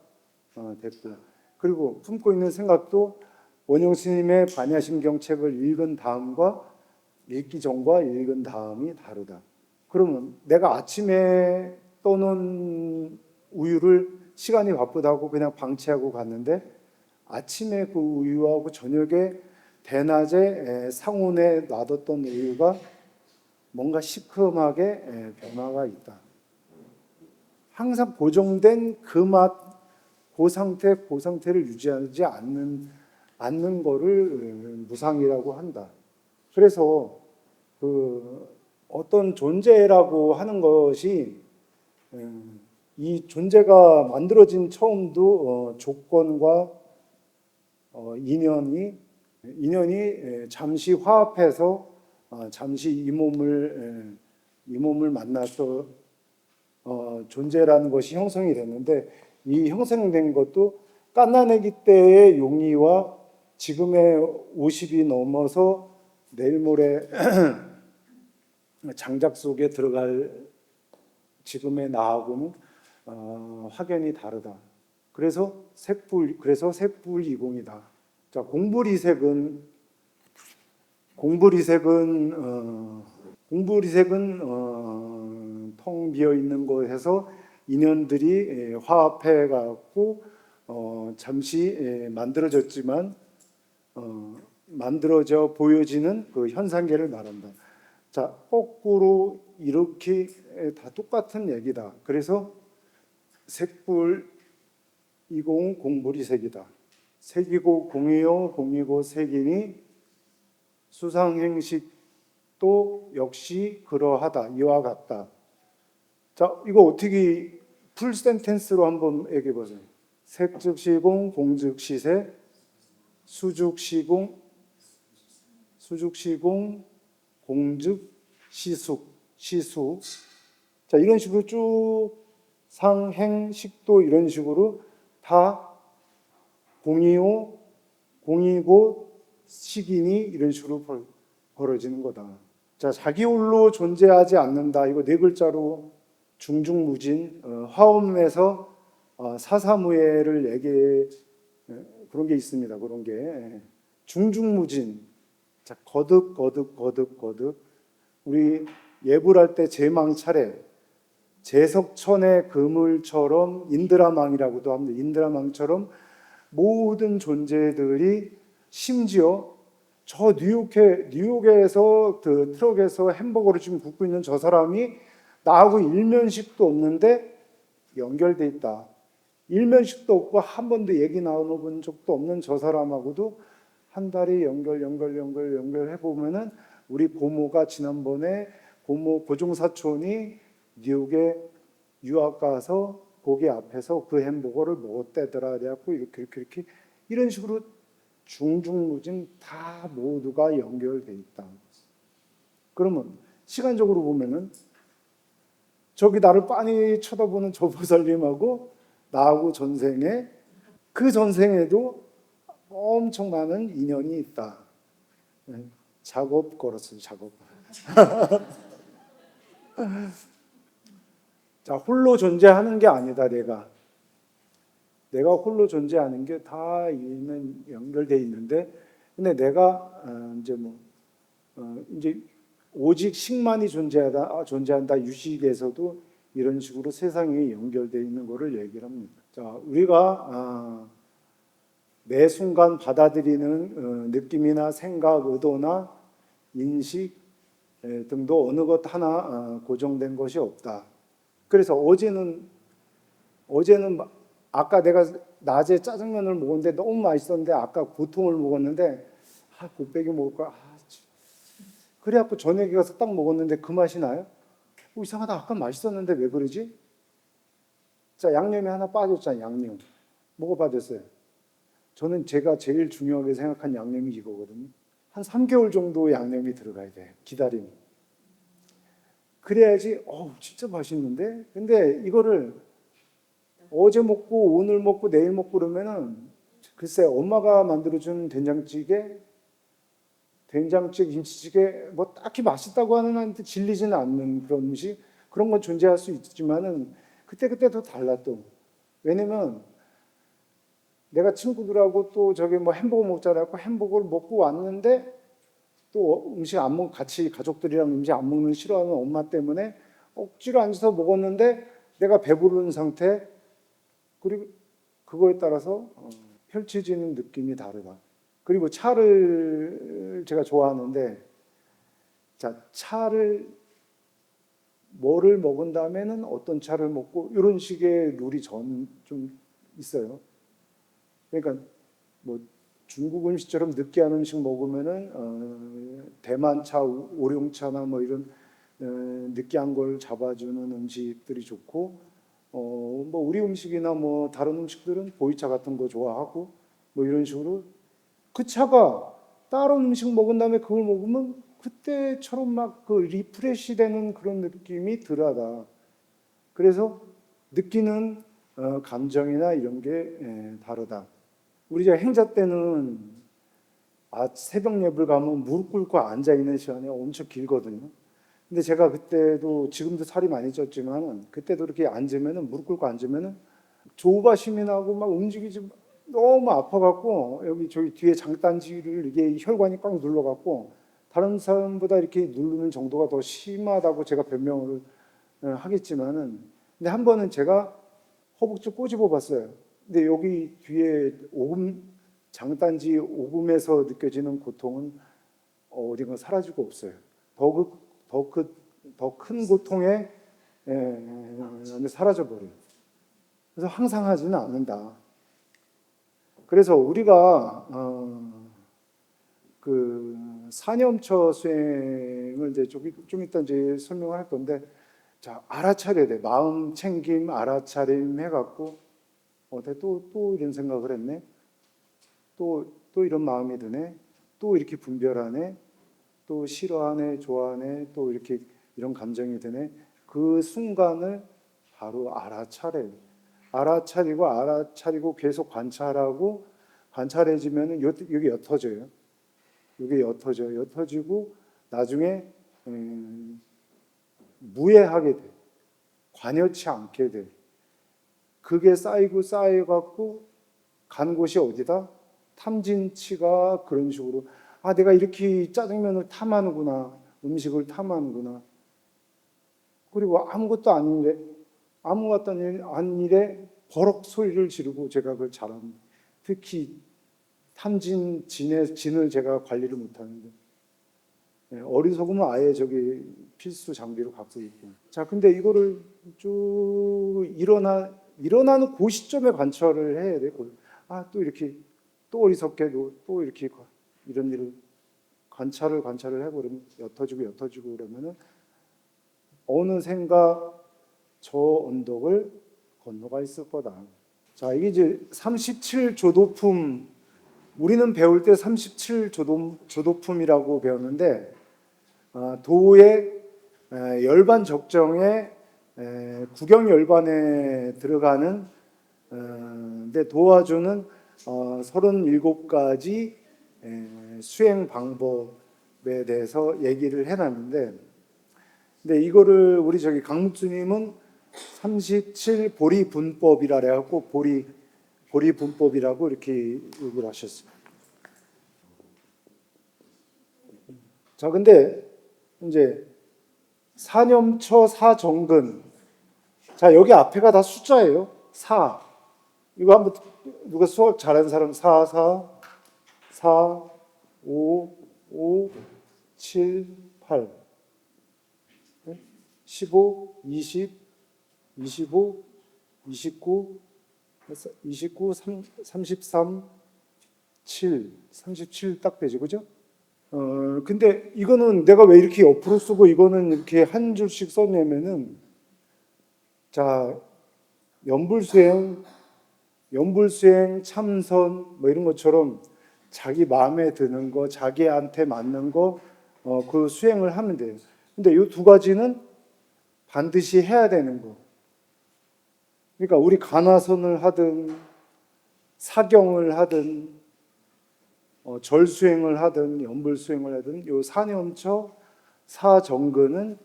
됐고, 그리고 품고 있는 생각도 원영 스님의 반야심경 책을 읽은 다음과 읽기 전과 읽은 다음이 다르다. 그러면 내가 아침에 떠놓은 우유를 시간이 바쁘다고 그냥 방치하고 갔는데 아침에 그 우유하고 저녁에 대낮에 상온에 놔뒀던 우유가 뭔가 시큼하게 변화가 있다. 항상 고정된 그 맛, 그 상태를 유지하지 않는 거를 무상이라고 한다. 그래서 그 어떤 존재라고 하는 것이 이 존재가 만들어진 처음도 조건과 인연이 잠시 화합해서 잠시 이 몸을 만나서 존재라는 것이 형성이 됐는데, 이 형성된 것도 갓난아기 때의 용의와 지금의 50이 넘어서 내일 모레 장작 속에 들어갈 지금의 나하고는 확연히 다르다. 그래서 색불이공이다. 자, 공불이색은 공불이색은 텅 비어 있는 곳에서 인연들이 화합해 갖고 잠시 만들어졌지만 만들어져 보여지는 그 현상계를 말한다. 자, 거꾸로 이렇게 다 똑같은 얘기다. 그래서 색불 이공 공불이색이다. 색이고 공이요 공이고 색이니 수상행식도 역시 그러하다. 이와 같다. 자, 이거 어떻게 풀 센텐스로 한번 얘기해 보세요. 색즉 시공, 공즉 시색, 수즉 시공, 공즉 시수. 자, 이런 식으로 쭉 상행식도 이런 식으로 다 공이요, 공이고 식이니 이런 식으로 벌어지는 거다. 자, 자기 홀로 존재하지 않는다. 이거 네 글자로 중중무진 화엄에서 사사무예를 얘기 그런 게 있습니다. 그런 게 중중무진. 자, 거듭 우리 예불할 때 제망차례 제석천의 그물처럼 인드라망이라고도 합니다. 인드라망처럼 모든 존재들이 심지어 저 뉴욕에서 그 트럭에서 햄버거를 지금 굽고 있는 저 사람이 나하고 일면식도 없는데 연결돼 있다. 일면식도 없고 한 번도 얘기 나눠본 적도 없는 저 사람하고도 한 달이 연결해 보면은 우리 고모가 지난번에 고모 고종사촌이 뉴욕에 유학 가서 거기 앞에서 그 햄버거를 먹었대더라. 그래갖고 이렇게 이런 식으로 중중무진 다 모두가 연결돼 있다. 그러면 시간적으로 보면은 저기 나를 빤히 쳐다보는 저 보살님하고 나하고 전생에 그 전생에도 엄청 많은 인연이 있다. 작업 걸었어요. 작업. 자, 홀로 존재하는 게 아니다. 내가 홀로 존재하는 게 다 연결돼 있는데, 근데 내가 이제 오직 식만이 존재한다. 유식에서도 이런 식으로 세상이 연결돼 있는 것을 얘기를 합니다. 자, 우리가 매 순간 받아들이는 느낌이나 생각, 의도나 인식 등도 어느 것 하나 고정된 것이 없다. 그래서 어제는 아까 내가 낮에 짜장면을 먹었는데 너무 맛있었는데 아까 고통을 먹었는데 곱빼기 먹을 거야. 그래갖고 저녁에 가서 딱 먹었는데 그 맛이 나요? 이상하다. 아까 맛있었는데 왜 그러지? 자, 양념이 하나 빠졌잖아요. 양념. 뭐가 빠졌어요? 저는 제가 제일 중요하게 생각한 양념이 이거거든요. 한 3개월 정도 양념이 들어가야 돼요. 기다림. 그래야지 진짜 맛있는데? 근데 이거를 어제 먹고 오늘 먹고 내일 먹고 그러면은 글쎄 엄마가 만들어준 된장찌개, 김치찌개 뭐 딱히 맛있다고 하는 한테 질리지는 않는 그런 음식 그런 건 존재할 수 있지만은 그때도 달라 또. 왜냐면 내가 친구들하고 또 저기 뭐 햄버거 먹자라고 햄버거를 먹고 왔는데 또 음식 안 먹 같이 가족들이랑 음식 안 먹는 싫어하는 엄마 때문에 억지로 앉아서 먹었는데 내가 배부른 상태 그리고 그거에 따라서 펼쳐지는 느낌이 다르다. 그리고 차를 제가 좋아하는데 자, 차를 뭐를 먹은 다음에는 어떤 차를 먹고 이런 식의 룰이 좀 있어요. 그러니까 뭐 중국 음식처럼 느끼한 음식 먹으면은 대만차, 오룡차나 뭐 이런 느끼한 걸 잡아주는 음식들이 좋고 뭐 우리 음식이나 뭐 다른 음식들은 보이차 같은 거 좋아하고 뭐 이런 식으로 그 차가 다른 음식 먹은 다음에 그걸 먹으면 그때처럼 막 그 리프레시 되는 그런 느낌이 덜하다. 그래서 느끼는 감정이나 이런 게 다르다. 우리 행자 때는 새벽 예불 가면 무릎 꿇고 앉아 있는 시간이 엄청 길거든요. 근데 제가 그때도 지금도 살이 많이 쪘지만 그때도 이렇게 앉으면은 무릎 꿇고 앉으면은 조바심이 나고 막 움직이지 너무 아파갖고 여기 저기 뒤에 장단지를 이게 혈관이 꽉 눌러갖고 다른 사람보다 이렇게 누르는 정도가 더 심하다고 제가 변명을 하겠지만은, 근데 한 번은 제가 허벅지 꼬집어 봤어요. 근데 여기 뒤에 오금, 장단지 오금에서 느껴지는 고통은 어딘가 사라지고 없어요. 더 큰 고통에 사라져 버려요. 그래서 항상 하지는 않는다. 그래서 우리가 그 사념처 수행을 이제 좀 이따 이제 설명을 할 건데, 자, 알아차려야 돼. 마음 챙김, 알아차림 해갖고, 또 이런 생각을 했네. 또 이런 마음이 드네. 또 이렇게 분별하네. 또 싫어하네, 좋아하네. 또 이렇게 이런 감정이 드네. 그 순간을 바로 알아차려요. 알아차리고 계속 관찰하고, 관찰해지면은 여기 옅어져요. 이게 옅어지고 나중에 무해하게 돼. 관여치 않게 돼. 그게 쌓여갖고 간 곳이 어디다? 탐진치가 그런 식으로, 내가 이렇게 짜장면을 탐하는구나, 음식을 탐하는구나. 그리고 아무것도 아닌 일에 버럭 소리를 지르고 제가 그걸 잘합니다. 특히 진을 제가 관리를 못하는데, 어리석으면 아예 저기 필수 장비로 갖고 있고. 자, 근데 이거를 쭉 일어나는 그 시점에 관찰을 해야 돼. 또 이렇게 또 어리석게도 또 이렇게 이런 일을 관찰을 해버리면 옅어지고 그러면은 어느샌가 저 언덕을 건너가 있을 거다. 자, 이게 이제 37조도품, 우리는 배울 때 37조도품이라고 배웠는데, 도의 열반 적정에 구경 열반에 들어가는 데 도와주는 37가지 수행 방법에 대해서 얘기를 해놨는데, 근데 이거를 우리 저기 강묵주님은 37 보리 분법이라 그래갖고 보리 분법이라고 이렇게 얘기를 하셨어요. 자, 근데 이제 사념처 사정근. 자, 여기 앞에가 다 숫자예요. 4. 이거 한번 누가 수학 잘하는 사람 4, 5, 7, 8, 15, 20, 25, 29, 33, 7, 37 딱 되지, 그죠? 근데 이거는 내가 왜 이렇게 옆으로 쓰고 이거는 이렇게 한 줄씩 썼냐면은, 자, 연불수행, 참선 뭐 이런 것처럼 자기 마음에 드는 거, 자기한테 맞는 거, 그 수행을 하면 돼요. 근데 이 두 가지는 반드시 해야 되는 거. 그러니까 우리 간화선을 하든 사경을 하든 절수행을 하든 연불수행을 하든 요 사념처 사정근은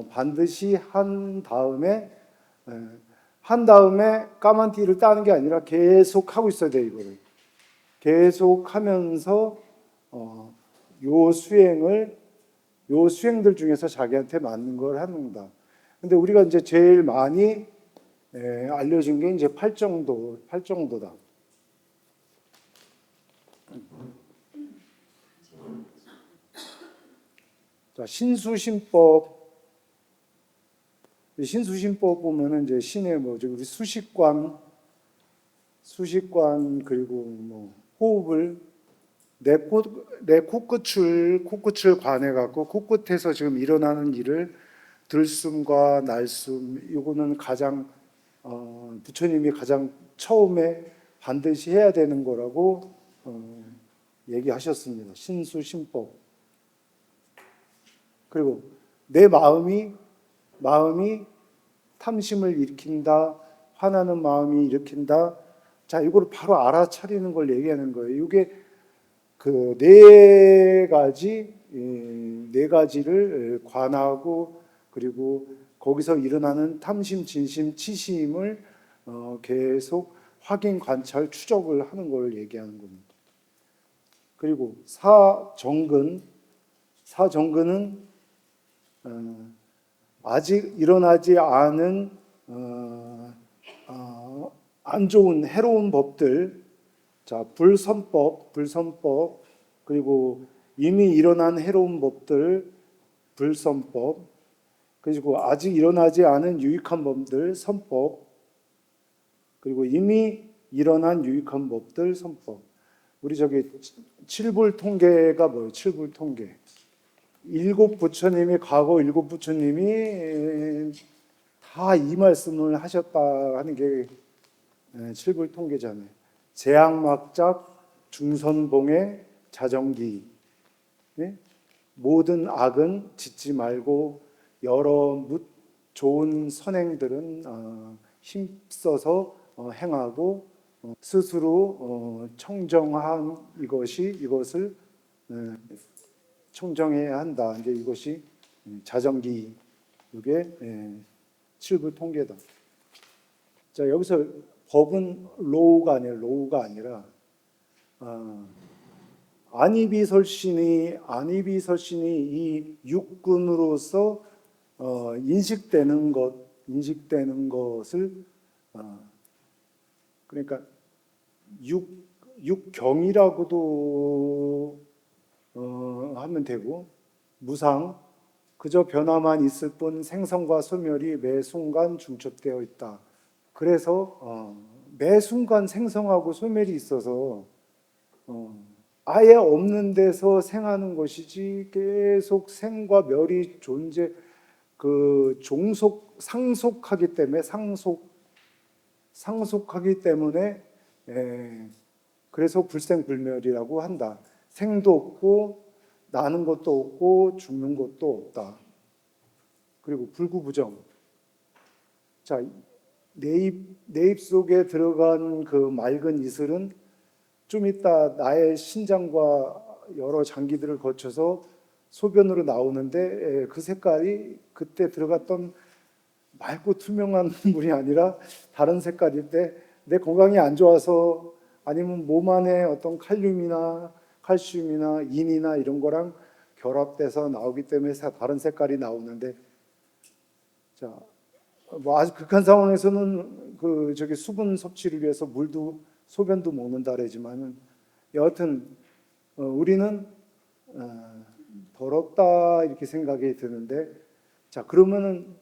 반드시 한 다음에 까만 띠를 따는 게 아니라 계속 하고 있어야 돼. 이거를 계속 하면서 요 수행들 중에서 자기한테 맞는 걸 하는 거다. 근데 우리가 이제 제일 많이 알려진 게 이제 팔정도다. 자, 신수신법 보면은 이제 신의 뭐죠? 우리 수식관 그리고 뭐 호흡을 내 코끝을 관해 갖고 코끝에서 지금 일어나는 일을 들숨과 날숨, 이거는 가장 부처님이 가장 처음에 반드시 해야 되는 거라고 얘기하셨습니다. 신수신법. 그리고 내 마음이 탐심을 일으킨다, 화나는 마음이 일으킨다. 자, 이걸 바로 알아차리는 걸 얘기하는 거예요. 이게 그 네 가지를 관하고, 그리고 거기서 일어나는 탐심, 진심, 치심을 계속 확인, 관찰, 추적을 하는 걸 얘기하는 겁니다. 그리고 사정근, 사정근은 아직 일어나지 않은 안 좋은 해로운 법들, 자 불선법, 그리고 이미 일어난 해로운 법들, 불선법, 그리고 아직 일어나지 않은 유익한 법들, 선법, 그리고 이미 일어난 유익한 법들, 선법. 우리 저기 칠불 통계가 뭐예요? 칠불 통계. 일곱 부처님이 과거 일곱 부처님이 다 이 말씀을 하셨다 하는 게 칠불 통계잖아요. 재앙막작 중선봉의 자정기. 네? 모든 악은 짓지 말고 여러 좋은 선행들은 힘써서 행하고 스스로 청정한 이것을 청정해야 한다. 이제 이것이 자정기 이게 칠불 통계다. 자 여기서 법은 로우가 아니라 안이비설신이 이 육근으로서 인식되는 것을 그러니까 육경이라고도 하면 되고 무상 그저 변화만 있을 뿐 생성과 소멸이 매 순간 중첩되어 있다. 그래서 매 순간 생성하고 소멸이 있어서 아예 없는 데서 생하는 것이지 계속 생과 멸이 존재 상속하기 때문에 상속하기 때문에 그래서 불생불멸이라고 한다. 생도 없고 나는 것도 없고 죽는 것도 없다. 그리고 불구부정. 자, 내 입 속에 들어간 그 맑은 이슬은 좀 이따 나의 신장과 여러 장기들을 거쳐서 소변으로 나오는데 그 색깔이 그때 들어갔던 맑고 투명한 물이 아니라 다른 색깔일 때 내 건강이 안 좋아서 아니면 몸 안에 어떤 칼륨이나 칼슘이나 인이나 이런 거랑 결합돼서 나오기 때문에 다른 색깔이 나오는데 자, 뭐 아주 극한 상황에서는 저기 수분 섭취를 위해서 물도 소변도 먹는다 그러지만은 여하튼 우리는 더럽다 이렇게 생각이 드는데 자 그러면은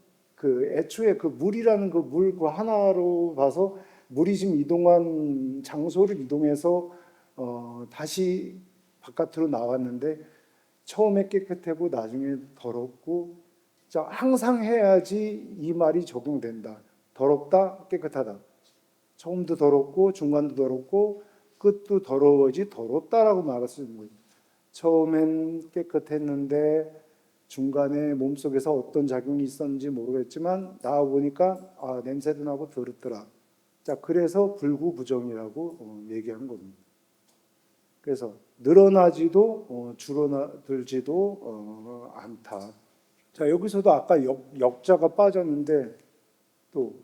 애초에 물이라는 물 하나로 봐서 물이 지금 이동한 장소를 이동해서 다시 바깥으로 나왔는데 처음에 깨끗하고 나중에 더럽고 자 항상 해야지 이 말이 적용된다. 더럽다 깨끗하다. 처음도 더럽고 중간도 더럽고 끝도 더러워지 더럽다라고 말할 수 있는 거예요. 처음엔 깨끗했는데 중간에 몸속에서 어떤 작용이 있었는지 모르겠지만 나와 보니까 냄새도 나고 더럽더라. 자 그래서 불구부정이라고 얘기한 겁니다. 그래서 늘어나지도 줄어들지도 않다. 자 여기서도 아까 역자가 빠졌는데 또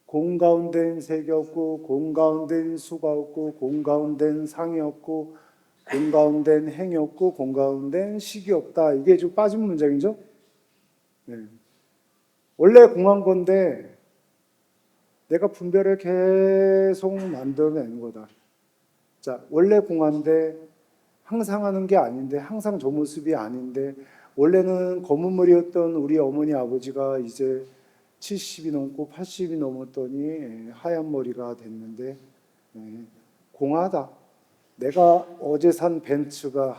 공 가운데는 색이 없고 공 가운데는 수가 없고 공 가운데는 상이 없고 공 가운데는 행이 없고 공 가운데는 식이 없다. 이게 좀 빠진 문장이죠? 네. 원래 공한 건데 내가 분별을 계속 만들어내는 거다. 자, 원래 공한데 항상 하는 게 아닌데 항상 저 모습이 아닌데 원래는 검은 머리였던 우리 어머니 아버지가 이제 70이 넘고 80이 넘었더니 하얀 머리가 됐는데 공하다. 내가 어제 산 벤츠가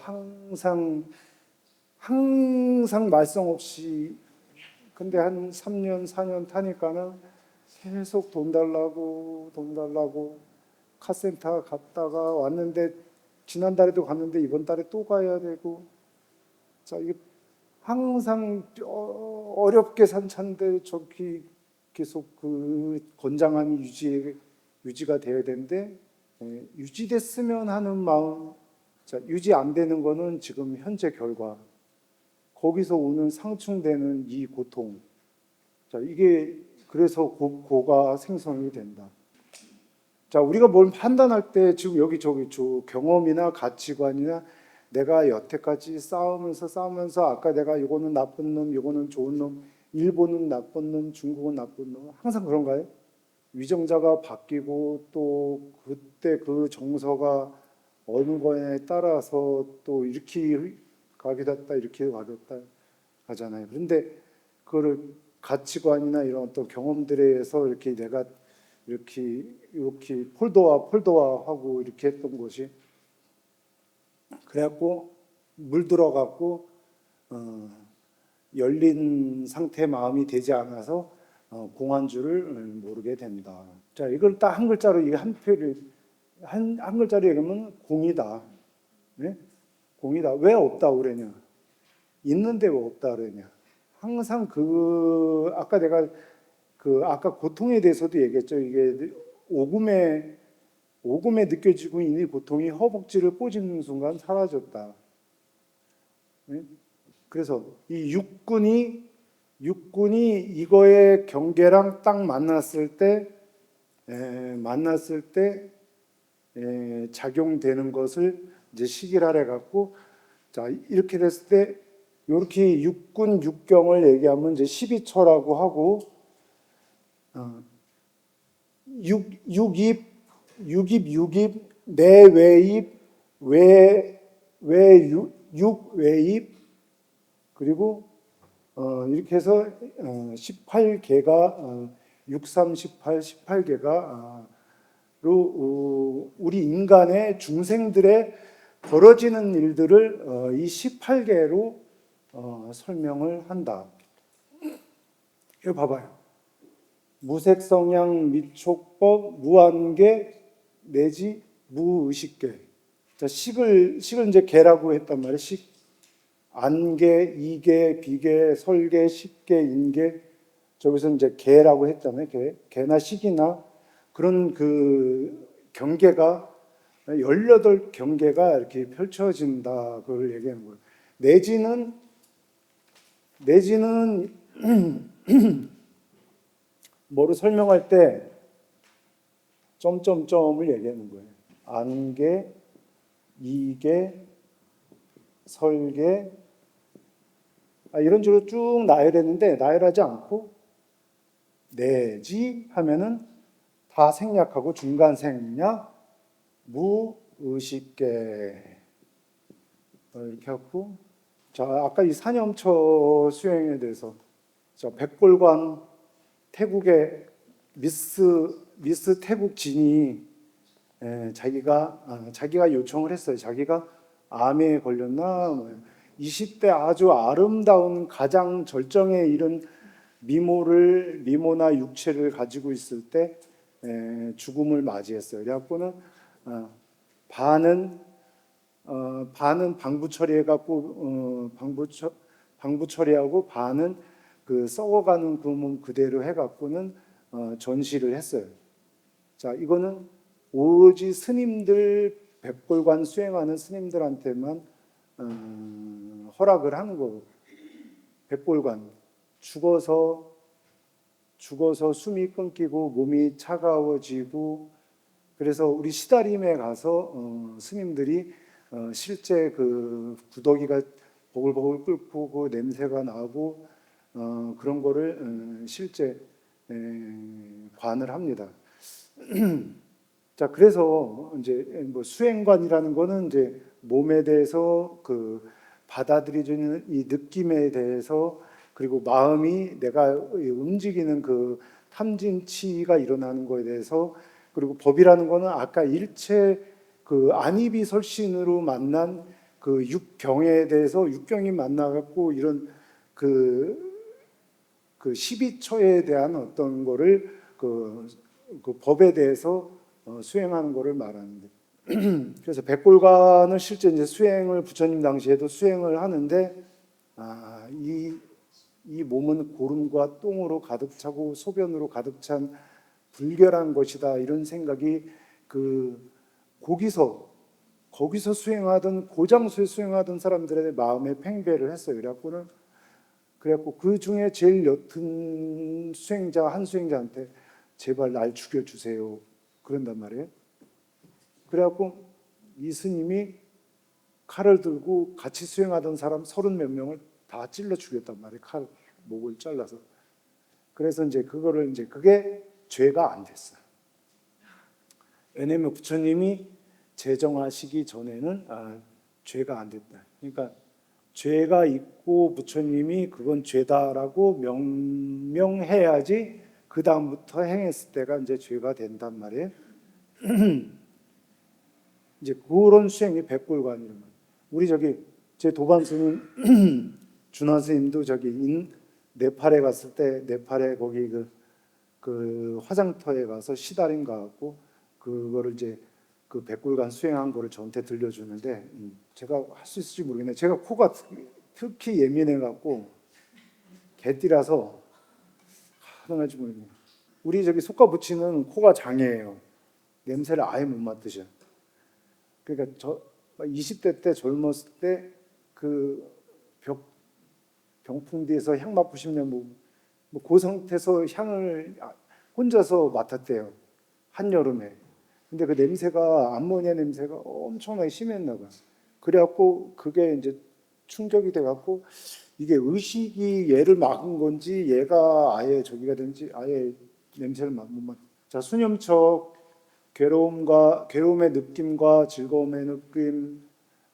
항상 말썽 없이 근데 한 3년 4년 타니까는 계속 돈 달라고 카센터 갔다가 왔는데 지난달에도 갔는데 이번 달에 또 가야 되고 자 이게 항상 어렵게 산 차인데 저기 계속 건장함이 유지가 돼야 되는데 유지됐으면 하는 마음 자 유지 안 되는 거는 지금 현재 결과 거기서 오는 상충되는 이 고통 자 이게 그래서 고가 생성이 된다. 자 우리가 뭘 판단할 때 지금 여기 저기 경험이나 가치관이나 내가 여태까지 싸우면서 아까 내가 이거는 나쁜 놈, 이거는 좋은 놈, 일본은 나쁜 놈, 중국은 나쁜 놈, 항상 그런가요? 위정자가 바뀌고 또 그때 그 정서가 어느 거에 따라서 또 이렇게 가게 됐다, 이렇게 가겠다 하잖아요. 그런데 그거를 가치관이나 이런 어떤 경험들에 의해서 이렇게 내가 이렇게 폴더화하고 이렇게 했던 것이 그래갖고 물들어갖고 열린 상태 마음이 되지 않아서 공한 줄을 모르게 된다. 자, 이걸 딱 한 글자로 이게 한 표를 한 글자로 얘기하면 공이다. 네? 공이다. 왜 없다 그러냐? 있는데 왜 없다 그러냐? 항상 아까 내가 아까 고통에 대해서도 얘기했죠. 이게 오금에 느껴지고 있는 고통이 허벅지를 꽂는 순간 사라졌다. 네? 그래서 이 육군이 이거의 경계랑 딱 만났을 때 작용되는 것을 이제 시기랄해 갖고 자 이렇게 됐을 때 이렇게 육군 육경을 얘기하면 이제 12처라고 하고 육입 내외입 외외입 그리고 이렇게 해서 18개가 18개가 우리 인간의 중생들의 벌어지는 일들을 이 18개로 설명을 한다. 이거 봐봐요. 무색성향 미촉법 무한계 내지 무의식계. 자, 식을 이제 계라고 했단 말이에요. 식. 안계, 이계, 비계, 설계, 식계, 인계. 저기서 이제 계라고 했잖아요. 계나 식이나 그런 그 경계가 18경계가 이렇게 펼쳐진다. 그걸 얘기하는 거예요. 내지는 뭐를 설명할 때 점점점을 얘기하는 거예요. 안계, 이계, 설계 이런 식으로 쭉 나열했는데 나열하지 않고 내지 하면은 다 생략하고 중간 생략 무의식계 이렇게 하고 자 아까 이 사념처 수행에 대해서 자 백골관 태국의 미스 태국 진이 자기가 요청을 했어요. 자기가 암에 걸렸나 20대 아주 아름다운 가장 절정에 이른 미모나 육체를 가지고 있을 때 죽음을 맞이했어요. 그래갖고는 반은 방부 처리해갖고 방부 처리하고 반은 그 썩어가는 그 몸 그대로 해갖고는 전시를 했어요. 자, 이거는 오로지 스님들 백골관 수행하는 스님들한테만 허락을 하는 거고 백골관 죽어서 숨이 끊기고 몸이 차가워지고 그래서 우리 시다림에 가서 스님들이 실제 그 구더기가 보글보글 끓고 그 냄새가 나고 그런 거를 실제 관을 합니다. 자, 그래서 이제 뭐 수행관이라는 거는 이제 몸에 대해서 그 받아들여지는 이 느낌에 대해서 그리고 마음이 내가 움직이는 그 탐진치가 일어나는 거에 대해서 그리고 법이라는 거는 아까 일체 그 안이비설신으로 만난 그 육경에 대해서 육경이 만나갖고 이런 그 12처에 대한 어떤 거를 그 법에 대해서 수행하는 거를 말하는데 그래서 백골관을 실제 이제 수행을 부처님 당시에도 수행을 하는데 이 몸은 고름과 똥으로 가득 차고 소변으로 가득 찬 불결한 것이다 이런 생각이 거기서 수행하던 고장소에 수행하던 사람들의 마음에 팽배를 했어요. 그래갖고 그 중에 제일 옅은 한 수행자한테 제발 날 죽여주세요. 그런단 말이에요. 그래갖고 이 스님이 칼을 들고 같이 수행하던 사람 30몇 명을 다 찔러 죽였단 말이에요. 칼 목을 잘라서. 그래서 이제 그거를 이제 그게 죄가 안 됐어요. 왜냐면 부처님이 제정하시기 전에는 죄가 안 됐다. 그러니까 죄가 있고 부처님이 그건 죄다라고 명명해야지 그 다음부터 행했을 때가 이제 죄가 된단 말이에요. 이제 그런 수행이 백골관이란 말이에요. 우리 저기 제 도반 스님 준하 스님도 저기 네팔에 갔을 때 네팔에 거기 그 화장터에 가서 시달인 가 갖고 그거를 이제 그 백골간 수행한 거를 저한테 들려주는데 제가 할 수 있을지 모르겠네. 제가 코가 특히 예민해 갖고 개띠라서 가능할지 모르겠네. 우리 저기 속가부치는 코가 장애예요. 냄새를 아예 못 맡으셔. 그러니까 저 20대 때 젊었을 때 그 병풍디에서 향 맡고 싶냐 그 상태에서 향을 혼자서 맡았대요. 한여름에. 근데 그 냄새가 암모니아 냄새가 엄청나게 심했나 봐. 그래갖고 그게 이제 충격이 돼갖고 이게 의식이 얘를 막은 건지 얘가 아예 저기가 된지 아예 냄새를 못 맡. 자, 수념척 괴로움의 느낌과 즐거움의 느낌,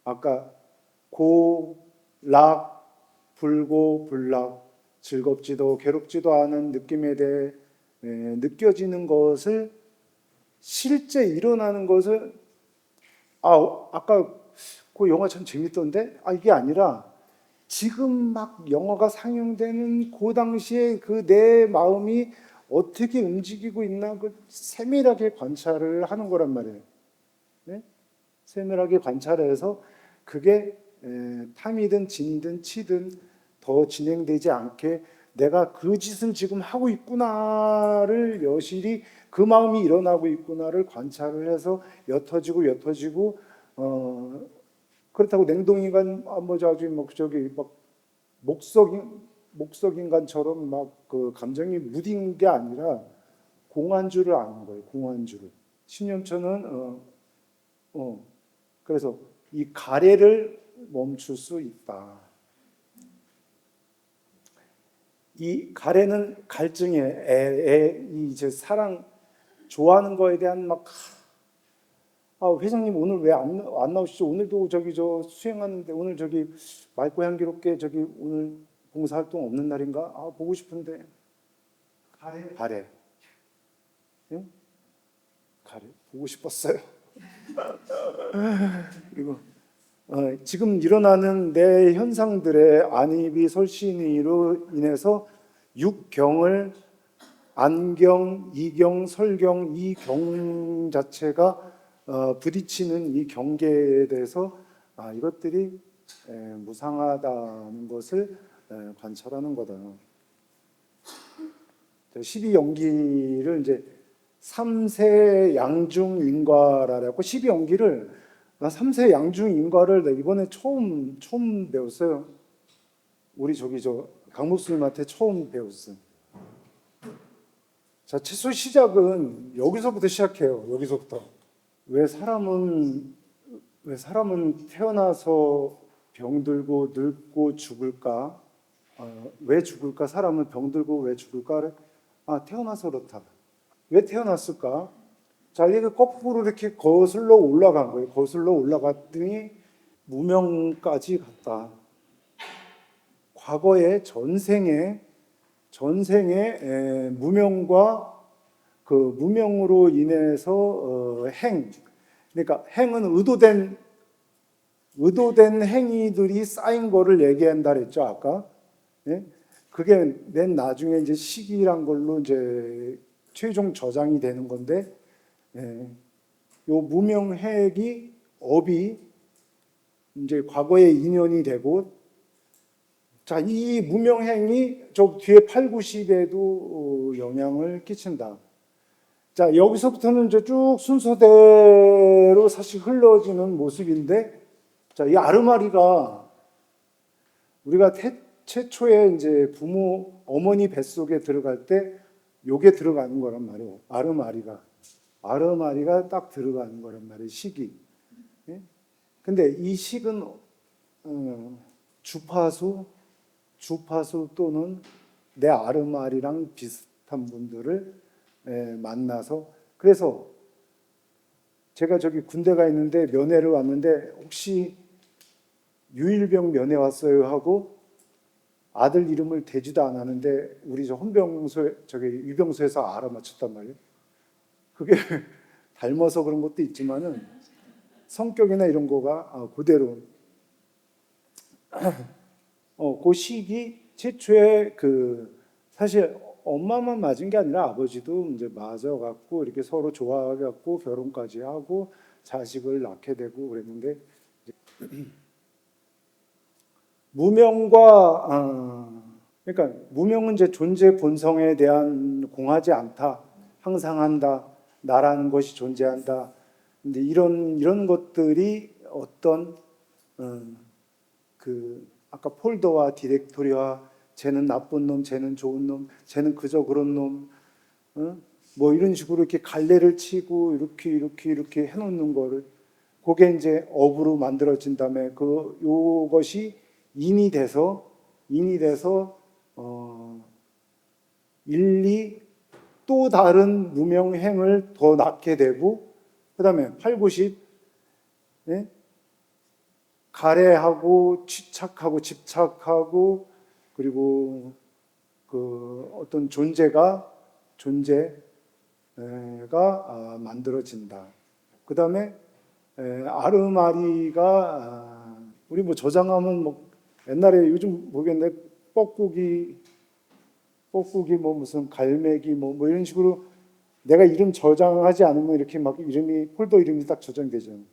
아까 고락 불고 불락 즐겁지도 괴롭지도 않은 느낌에 대해 느껴지는 것을 실제 일어나는 것을 아까 그 영화 참 재밌던데 이게 아니라 지금 막 영화가 상영되는 그 당시에 그 내 마음이 어떻게 움직이고 있나 그 세밀하게 관찰을 하는 거란 말이에요. 네? 세밀하게 관찰해서 그게 탐이든 진이든 치든 더 진행되지 않게 내가 그 짓을 지금 하고 있구나를 여실히 그 마음이 일어나고 있구나를 관찰을 해서 옅어지고 그렇다고 냉동인간 저기 막 목석인간처럼 막 그 감정이 무딘 게 아니라 공안주를 아는 거예요. 공안주를. 신념처는 그래서 이 가래를 멈출 수 있다. 이 가래는 갈증에 이제 사랑 좋아하는 거에 대한 막 회장님 오늘 왜 안 나오시죠? 오늘도 저기 저 수행하는데 오늘 저기 맑고 향기롭게 저기 오늘 봉사활동 없는 날인가? 보고 싶은데 가래 응? 가래 보고 싶었어요. 그리고 지금 일어나는 내 현상들의 안입이 설신으로 인해서 육경을 안경, 이경, 설경 이 경 자체가 부딪히는 이 경계에 대해서 이것들이 무상하다는 것을 관찰하는 거다. 12연기를 이제 3세 양중인과라고 12연기를 나 3세 양중인과를 이번에 처음 배웠어요. 우리 저기 저 강목수님한테 처음 배웠어요. 자, 최소 시작은 여기서부터 시작해요. 여기서부터. 왜 사람은 태어나서 병들고 늙고 죽을까? 왜 죽을까? 사람은 병들고 왜 죽을까를 태어나서 그렇다. 왜 태어났을까? 자, 이게 거꾸로 이렇게 거슬러 올라간 거예요. 거슬러 올라갔더니 무명까지 갔다. 과거의 전생에 무명과 그 무명으로 인해서 그러니까 행은 의도된 행위들이 쌓인 거를 얘기한다 그랬죠 아까. 예? 그게 맨 나중에 이제 시기란 걸로 이제 최종 저장이 되는 건데, 요 무명행이 업이 이제 과거의 인연이 되고, 자, 이 무명행이 저 뒤에 8, 90에도 영향을 끼친다. 자, 여기서부터는 이제 쭉 순서대로 사실 흘러지는 모습인데, 자, 이 아르마리가 우리가 최초에 이제 어머니 뱃속에 들어갈 때 요게 들어가는 거란 말이에요. 아르마리가 딱 들어가는 거란 말이에요. 시기. 예? 근데 이 식은 주파수 또는 내 아르말이랑 비슷한 분들을 만나서, 그래서 제가 저기 군대 가 있는데 면회를 왔는데 혹시 유일병 면회 왔어요 하고 아들 이름을 대지도 않았는데 우리 저 헌병소 저기 유병소에서 알아맞혔단 말이에요. 그게 닮아서 그런 것도 있지만은 성격이나 이런 거가 그대로 그 시기 최초에 사실 엄마만 맞은 게 아니라 아버지도 이제 맞아갖고 이렇게 서로 좋아해갖고 결혼까지 하고 자식을 낳게 되고 그랬는데, 무명과 그러니까 무명은 이제 존재 본성에 대한 공하지 않다, 항상한다, 나라는 것이 존재한다. 근데 이런 것들이 어떤 아까 폴더와 디렉토리와 쟤는 나쁜 놈, 쟤는 좋은 놈, 쟤는 그저 그런 놈, 뭐 이런 식으로 이렇게 갈래를 치고 이렇게 해놓는 거를, 그게 이제 업으로 만들어진 다음에 요것이 인이 돼서 일리 또 다른 무명행을 더 낳게 되고, 그다음에 8, 90 가래하고 집착하고 그리고 어떤 존재가 만들어진다. 그 다음에 아르마리가 우리 뭐 저장하면 뭐 옛날에 요즘 모르겠네, 뻐꾸기 뭐 무슨 갈매기 뭐 이런 식으로 내가 이름 저장하지 않으면 이렇게 막 이름이 폴더 이름이 딱 저장되잖아요.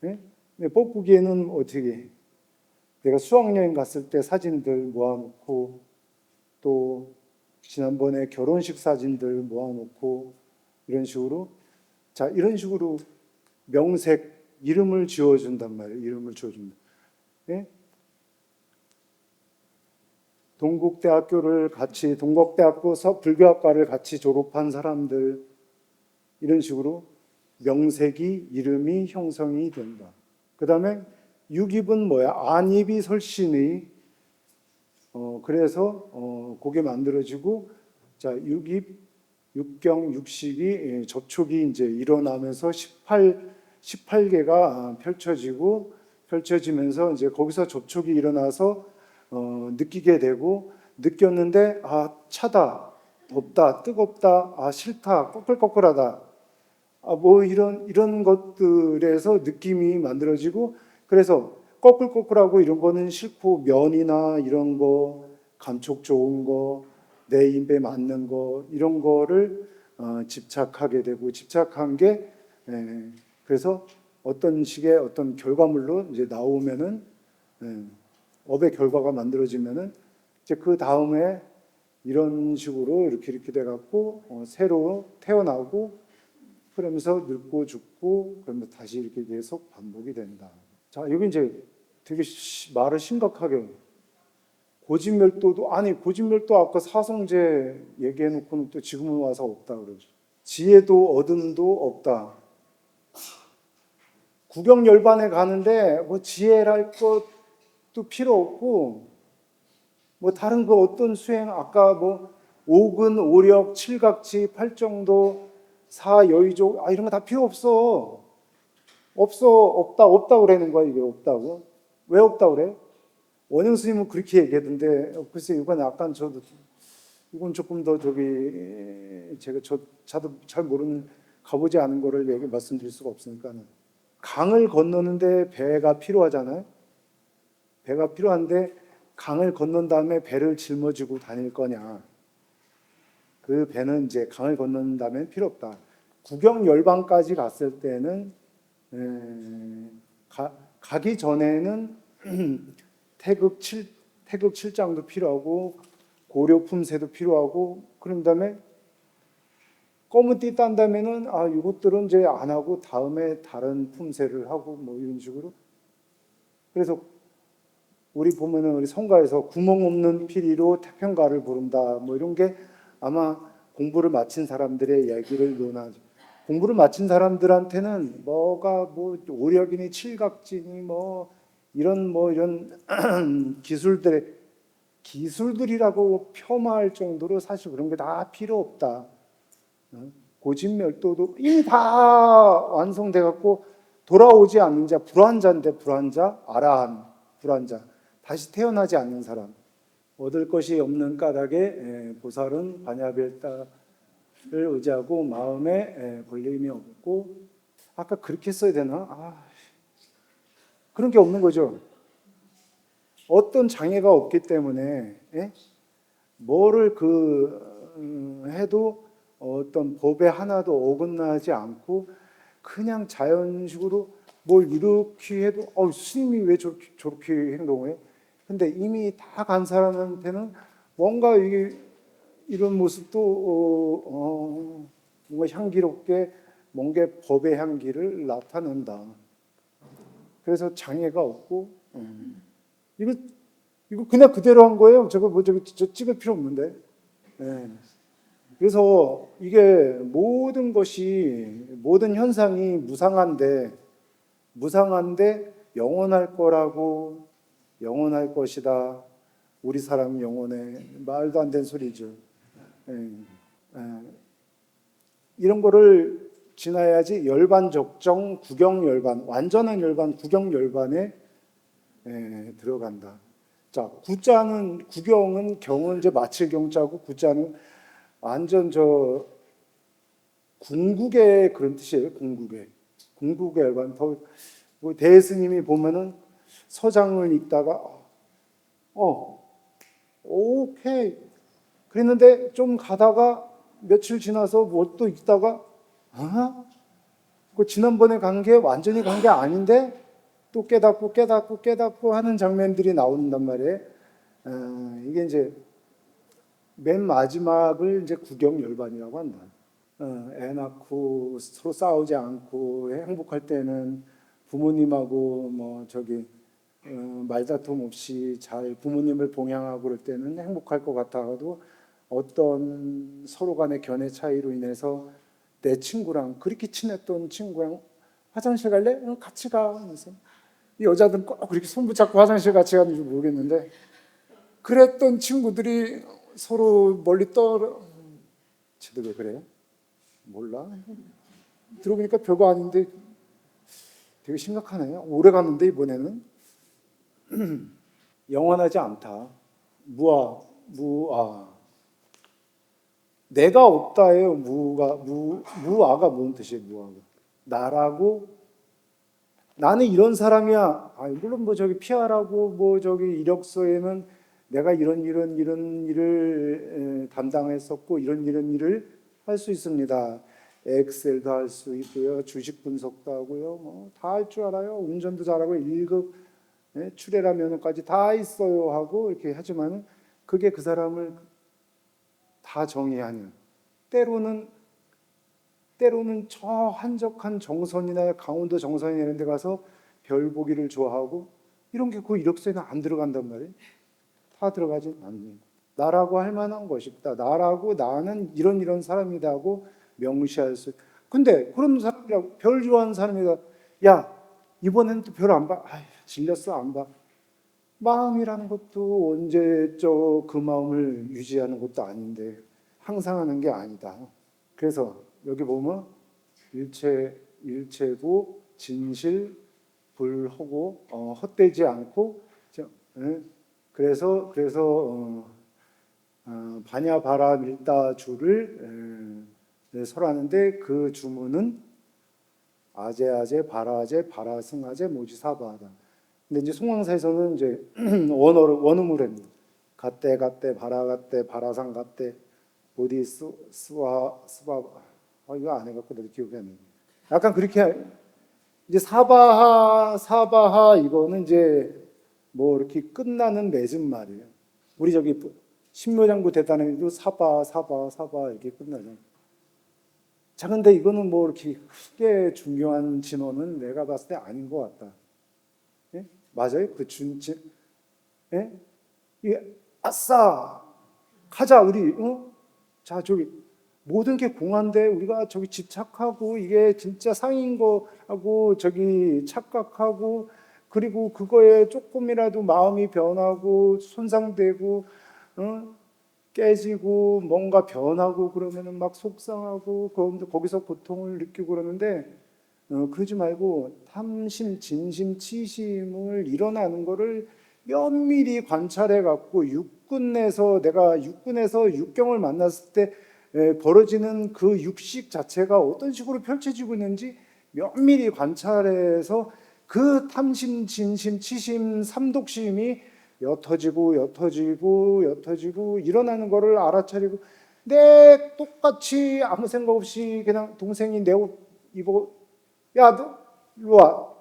네? 근데 뻐꾸기에는 어떻게 내가 수학여행 갔을 때 사진들 모아놓고 또 지난번에 결혼식 사진들 모아놓고 이런 식으로, 자 이런 식으로 명색 이름을 지어준단 말이에요. 이름을 지어준다. 예? 동국대학교 불교학과를 같이 졸업한 사람들, 이런 식으로 명색이 이름이 형성이 된다. 그 다음에 육입은 뭐야? 안입이 설신의 그래서 그게 만들어지고, 자 육경 육식이 접촉이 이제 일어나면서 18개가 펼쳐지면서 이제 거기서 접촉이 일어나서 느끼게 되고, 느꼈는데 차다, 덥다, 뜨겁다, 싫다, 꺼끌꺼끌하다, 뭐 이런 것들에서 느낌이 만들어지고, 그래서 꺼끌꺼끌하고 이런 거는 싫고, 면이나 이런 거, 감촉 좋은 거, 내 입에 맞는 거, 이런 거를 집착하게 되고, 집착한 게 그래서 어떤 식의 어떤 결과물로 이제 나오면은 업의 결과가 만들어지면은 이제 그 다음에 이런 식으로 이렇게 돼 갖고 새로 태어나고, 그러면서 늙고 죽고, 그러면서 다시 이렇게 계속 반복이 된다. 자, 여기 이제 되게 말을 심각하게, 고진멸도 아까 사성제 얘기해 놓고는 또 지금은 와서 없다 그러죠. 지혜도 어둠도 없다. 구경열반에 가는데 뭐 지혜랄 것도 필요 없고, 뭐 다른 거 어떤 수행, 아까 뭐 오근, 오력, 칠각지, 팔정도, 사여의족, 이런 거 다 필요 없어. 없다 그러는 거야. 이게 없다고. 왜 없다 그래? 원영 스님은 그렇게 얘기하던데, 글쎄 이건 약간 이건 조금 더 제가 저도 잘 모르는, 가보지 않은 거를 말씀드릴 수가 없으니까는. 강을 건너는데 배가 필요하잖아요. 배가 필요한데 강을 건넌 다음에 배를 짊어지고 다닐 거냐? 그 배는 이제 강을 건넌 다음에 필요 없다. 구경열반까지 갔을 때는 가기 전에는 태극 7장도 필요하고 고려 품새도 필요하고, 그런 다음에 검은 띠 딴 다음에는 이것들은 이제 안 하고 다음에 다른 품새를 하고 뭐 이런 식으로. 그래서 우리 보면은 우리 성가에서 구멍 없는 피리로 태평가를 부른다 뭐 이런 게 아마 공부를 마친 사람들의 얘기를 논하죠. 공부를 마친 사람들한테는 뭐가 뭐 오력이니 칠각지니 이런 기술들이라고 폄하할 정도로 사실 그런 게 다 필요 없다. 고진멸도도 이미 다 완성돼 갖고 돌아오지 않는 자, 불환자인데 불환자, 아라한 불환자, 다시 태어나지 않는 사람. 얻을 것이 없는 까닭에 보살은 반야벨다를 의지하고 마음에 걸림이 없고, 아까 그렇게 써야 되나? 그런 게 없는 거죠. 어떤 장애가 없기 때문에 뭐를 해도 어떤 법에 하나도 어긋나지 않고 그냥 자연식으로 뭘 이렇게 해도 스님이 왜 저렇게 행동을 해? 근데 이미 다 간 사람한테는 뭔가 이런 모습도 뭔가 향기롭게 뭔가 법의 향기를 나타낸다. 그래서 장애가 없고 이거 그냥 그대로 한 거예요. 저거 찍을 필요 없는데. 그래서 이게 모든 현상이 무상한데 영원할 거라고, 영원할 것이다. 우리 사람 영원해. 말도 안 되는 소리죠. 이런 거를 지나야지 열반적정, 구경열반, 완전한 열반, 구경열반에 들어간다. 자, 구경은 경은 이제 마칠 경자고, 구자는 완전 궁극의 그런 뜻이에요. 궁극의 열반. 대스님이 보면은 서장을 읽다가 오케이 그랬는데 좀 가다가 며칠 지나서 뭐 또 읽다가 그 지난번에 간 게 완전히 간 게 아닌데 또 깨닫고 하는 장면들이 나온단 말이에요. 이게 이제 맨 마지막을 이제 구경열반이라고 한다. 애 낳고 서로 싸우지 않고 행복할 때는 부모님하고 말다툼 없이 잘 부모님을 봉양하고 그럴 때는 행복할 것 같아도 어떤 서로 간의 견해 차이로 인해서 내 친구랑 그렇게 친했던 친구랑 화장실 갈래? 같이 가. 그래서 이 여자들은 꼭 그렇게 손 붙잡고 화장실 같이 가는 줄 모르겠는데 그랬던 친구들이 서로 멀리 쟤도 왜 그래? 몰라. 들어보니까 별거 아닌데 되게 심각하네. 오래 갔는데 이번에는 영원하지 않다. 무아. 내가 없다예요. 무아가 뭔 뜻이에요? 무아가. 나라고 나는 이런 사람이야. 물론 피아라고 이력서에는 내가 이런 일을 담당했었고 이런 일을 할 수 있습니다. 엑셀도 할 수 있고요. 주식 분석도 하고요. 다 할 줄 알아요. 운전도 잘하고 1급 출애라 면허까지 다 있어요 하고 이렇게 하지만 그게 그 사람을 다 정의하는, 때로는 저 한적한 정선이나 강원도 정선이 이런 데 가서 별 보기를 좋아하고 이런 게 그 이력서에는 안 들어간단 말이에요. 다 들어가지 않는. 나라고 할 만한 것이 있다. 나는 이런 사람이다 하고 명시할 수. 근데 그런 사람이라고 별 좋아하는 사람이다. 야, 이번엔 또 별 안 봐. 질렸어, 안 봐. 마음이라는 것도 언제 그 마음을 유지하는 것도 아닌데 항상 하는 게 아니다. 그래서 여기 보면 일체고 진실 불허고 헛되지 않고 그래서 반야바라 밀다주를 설하는데 그 주문은 아제아제 바라제 바라승아제 모지사바하다. 근데 이제 송황사에서는 이제 원음을 합니다. 갓대 바라갓대 바라상 갓대 보디 스와 이거 안 해갖고 나도 기억이 안 나네. 약간 그렇게 이제 사바하 이거는 이제 이렇게 끝나는 맺은 말이에요. 우리 신묘장구 대단에도 사바 이렇게 끝나죠. 자, 근데 이거는 이렇게 크게 중요한 진원은 내가 봤을 때 아닌 것 같다. 예? 맞아요? 그 준치. 예? 아싸! 가자, 우리. 자, 모든 게 공한데 우리가 저기 집착하고 이게 진짜 상인 거하고 저기 착각하고 그리고 그거에 조금이라도 마음이 변하고 손상되고 깨지고 뭔가 변하고 그러면은 막 속상하고 거기서 고통을 느끼고 그러는데 그러지 말고 탐심, 진심, 치심을 일어나는 거를 면밀히 관찰해 갖고 내가 육군에서 육경을 만났을 때 벌어지는 그 육식 자체가 어떤 식으로 펼쳐지고 있는지 면밀히 관찰해서 그 탐심, 진심, 치심, 삼독심이 옅어지고 일어나는 거를 알아차리고 내 똑같이 아무 생각 없이 그냥 동생이 내 옷 입어 야 너 일로 와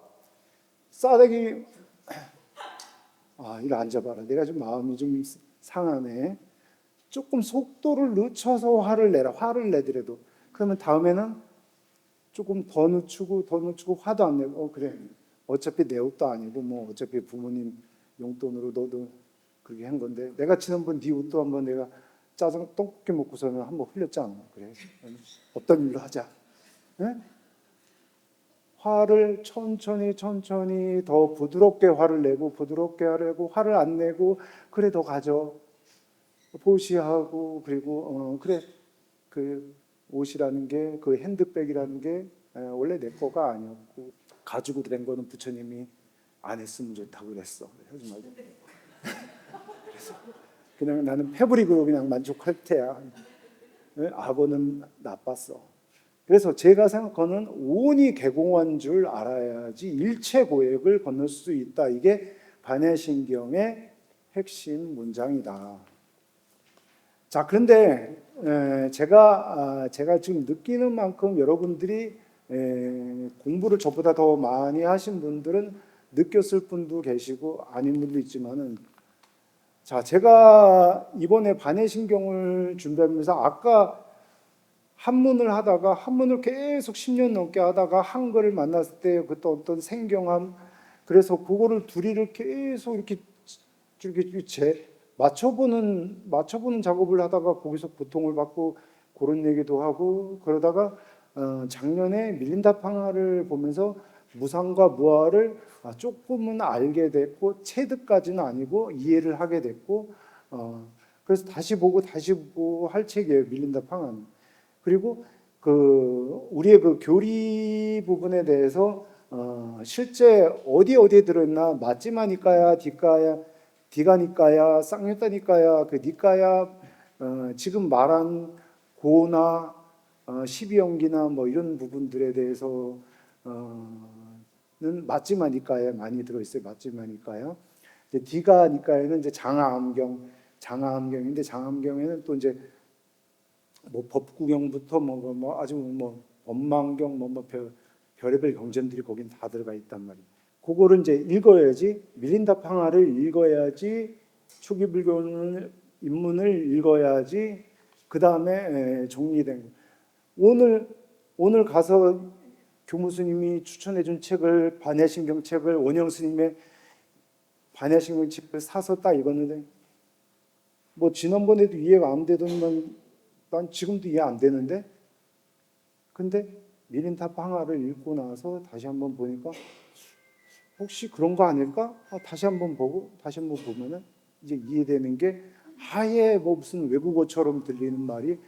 싸대기 이리 앉아봐라 내가 좀 마음이 좀 상하네 조금 속도를 늦춰서 화를 내더라도 그러면 다음에는 조금 더 늦추고 화도 안 내고 그래 어차피 내 옷도 아니고 뭐 어차피 부모님 용돈으로 너도 그렇게 한 건데 내가 지난번 네 옷도 한번 내가 짜장 떡볶이 먹고서는 한번 흘렸잖아 그래 없던 일로 하자 네? 화를 천천히 더 부드럽게 화를 내고 화를 안 내고 그래 더 가져 보시하고 그리고 그래 그 옷이라는 게 그 핸드백이라는 게 원래 내 거가 아니었고 가지고 된 거는 부처님이 안 했으면 좋다고 그랬어. 하지 말고. 그래서 그냥 나는 패브릭으로 그냥 만족할 테야. 악어는 나빴어. 그래서 제가 생각하는 오온이 개공한 줄 알아야지 일체 고액을 건널 수 있다. 이게 반야신경의 핵심 문장이다. 자, 그런데 제가 지금 느끼는 만큼 여러분들이 공부를 저보다 더 많이 하신 분들은 느꼈을 분도 계시고 아닌 분도 있지만은 자, 제가 이번에 반야신경을 준비하면서 아까 한문을 계속 10년 넘게 하다가 한글을 만났을 때 그때 어떤 생경함 그래서 그거를 둘이를 계속 이렇게 맞춰보는 작업을 하다가 거기서 고통을 받고 그런 얘기도 하고 그러다가 작년에 밀린다 팡하를 보면서 무상과 무아를 조금은 알게 됐고 체득까지는 아니고 이해를 하게 됐고 그래서 다시 보고 할 책이에요 밀린다 팡하는. 그리고 우리의 그 교리 부분에 대해서 실제 어디에 들어있나 맞지마니까야 디가니까야 쌍유다니까야 그 니까야 지금 말한 고나 12연기나 뭐 이런 부분들에 대해서는 맞지마니까야 많이 들어있어요. 맞지마니까야. 디가니까야는 이제 장하암경인데 장하암경에는 또 이제 뭐 법구경부터 아주 법망경 별의별 경전들이 거긴 다 들어가 있단 말이에요. 그거를 이제 읽어야지 밀린다 팡하를 읽어야지 초기불교는 입문을 읽어야지 그 다음에 정리된 오늘 가서 교무스님이 추천해준 책을 반야신경 책을 원영 스님의 반야신경 책을 사서 딱 읽었는데 뭐 지난번에도 이해가 안 되더니만 난 지금도 이해 안 되는데 근데 밀린다 팡하를 읽고 나서 다시 한번 보니까 혹시 그런 거 아닐까? 다시 한번 보면은 이제 이해되는 게 아예 뭐 무슨 외국어처럼 들리는 말이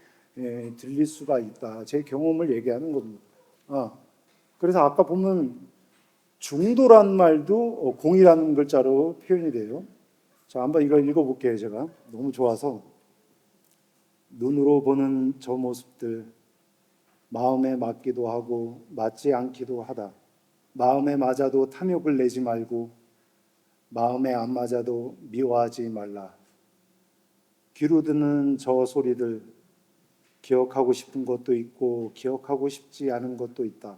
들릴 수가 있다. 제 경험을 얘기하는 겁니다. 그래서 아까 보면 중도란 말도 공이라는 글자로 표현이 돼요. 자, 한번 이걸 읽어볼게요. 제가 너무 좋아서 눈으로 보는 저 모습들 마음에 맞기도 하고 맞지 않기도 하다. 마음에 맞아도 탐욕을 내지 말고 마음에 안 맞아도 미워하지 말라. 귀로 듣는 저 소리들 기억하고 싶은 것도 있고 기억하고 싶지 않은 것도 있다.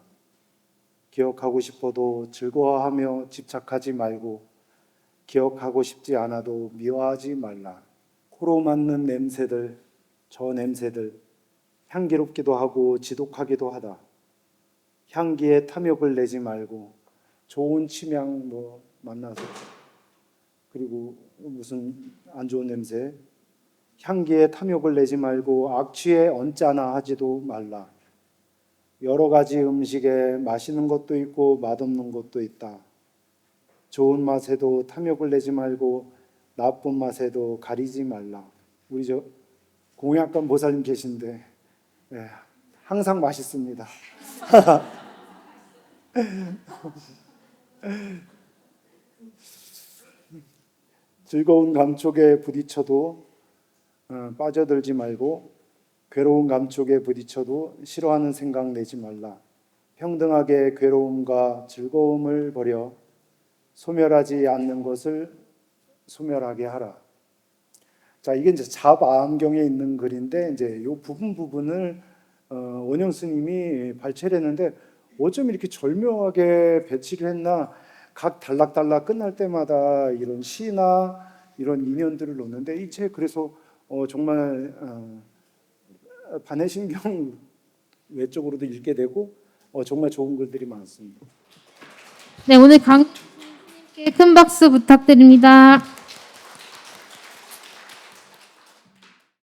기억하고 싶어도 즐거워하며 집착하지 말고 기억하고 싶지 않아도 미워하지 말라. 코로 맡는 냄새들, 저 냄새들 향기롭기도 하고 지독하기도 하다. 향기에 탐욕을 내지 말고 좋은 침향 만나서 그리고 무슨 안 좋은 냄새 향기에 탐욕을 내지 말고 악취에 얹잖아 하지도 말라. 여러 가지 음식에 맛있는 것도 있고 맛없는 것도 있다. 좋은 맛에도 탐욕을 내지 말고 나쁜 맛에도 가리지 말라. 우리 저 공약관 보살님 계신데 네, 항상 맛있습니다. 즐거운 감촉에 부딪혀도 빠져들지 말고 괴로운 감촉에 부딪혀도 싫어하는 생각 내지 말라. 평등하게 괴로움과 즐거움을 버려 소멸하지 않는 것을 소멸하게 하라. 자, 이게 이제 잡암경에 있는 글인데 이제 이 부분을 원영 스님이 발췌를 했는데 어쩜 이렇게 절묘하게 배치를 했나. 각 단락단락 끝날 때마다 이런 시나 이런 인연들을 놓는데 이 책 그래서 정말 반해신경 외적으로도 읽게 되고 정말 좋은 글들이 많습니다. 네, 오늘 강님께 큰 박수 부탁드립니다.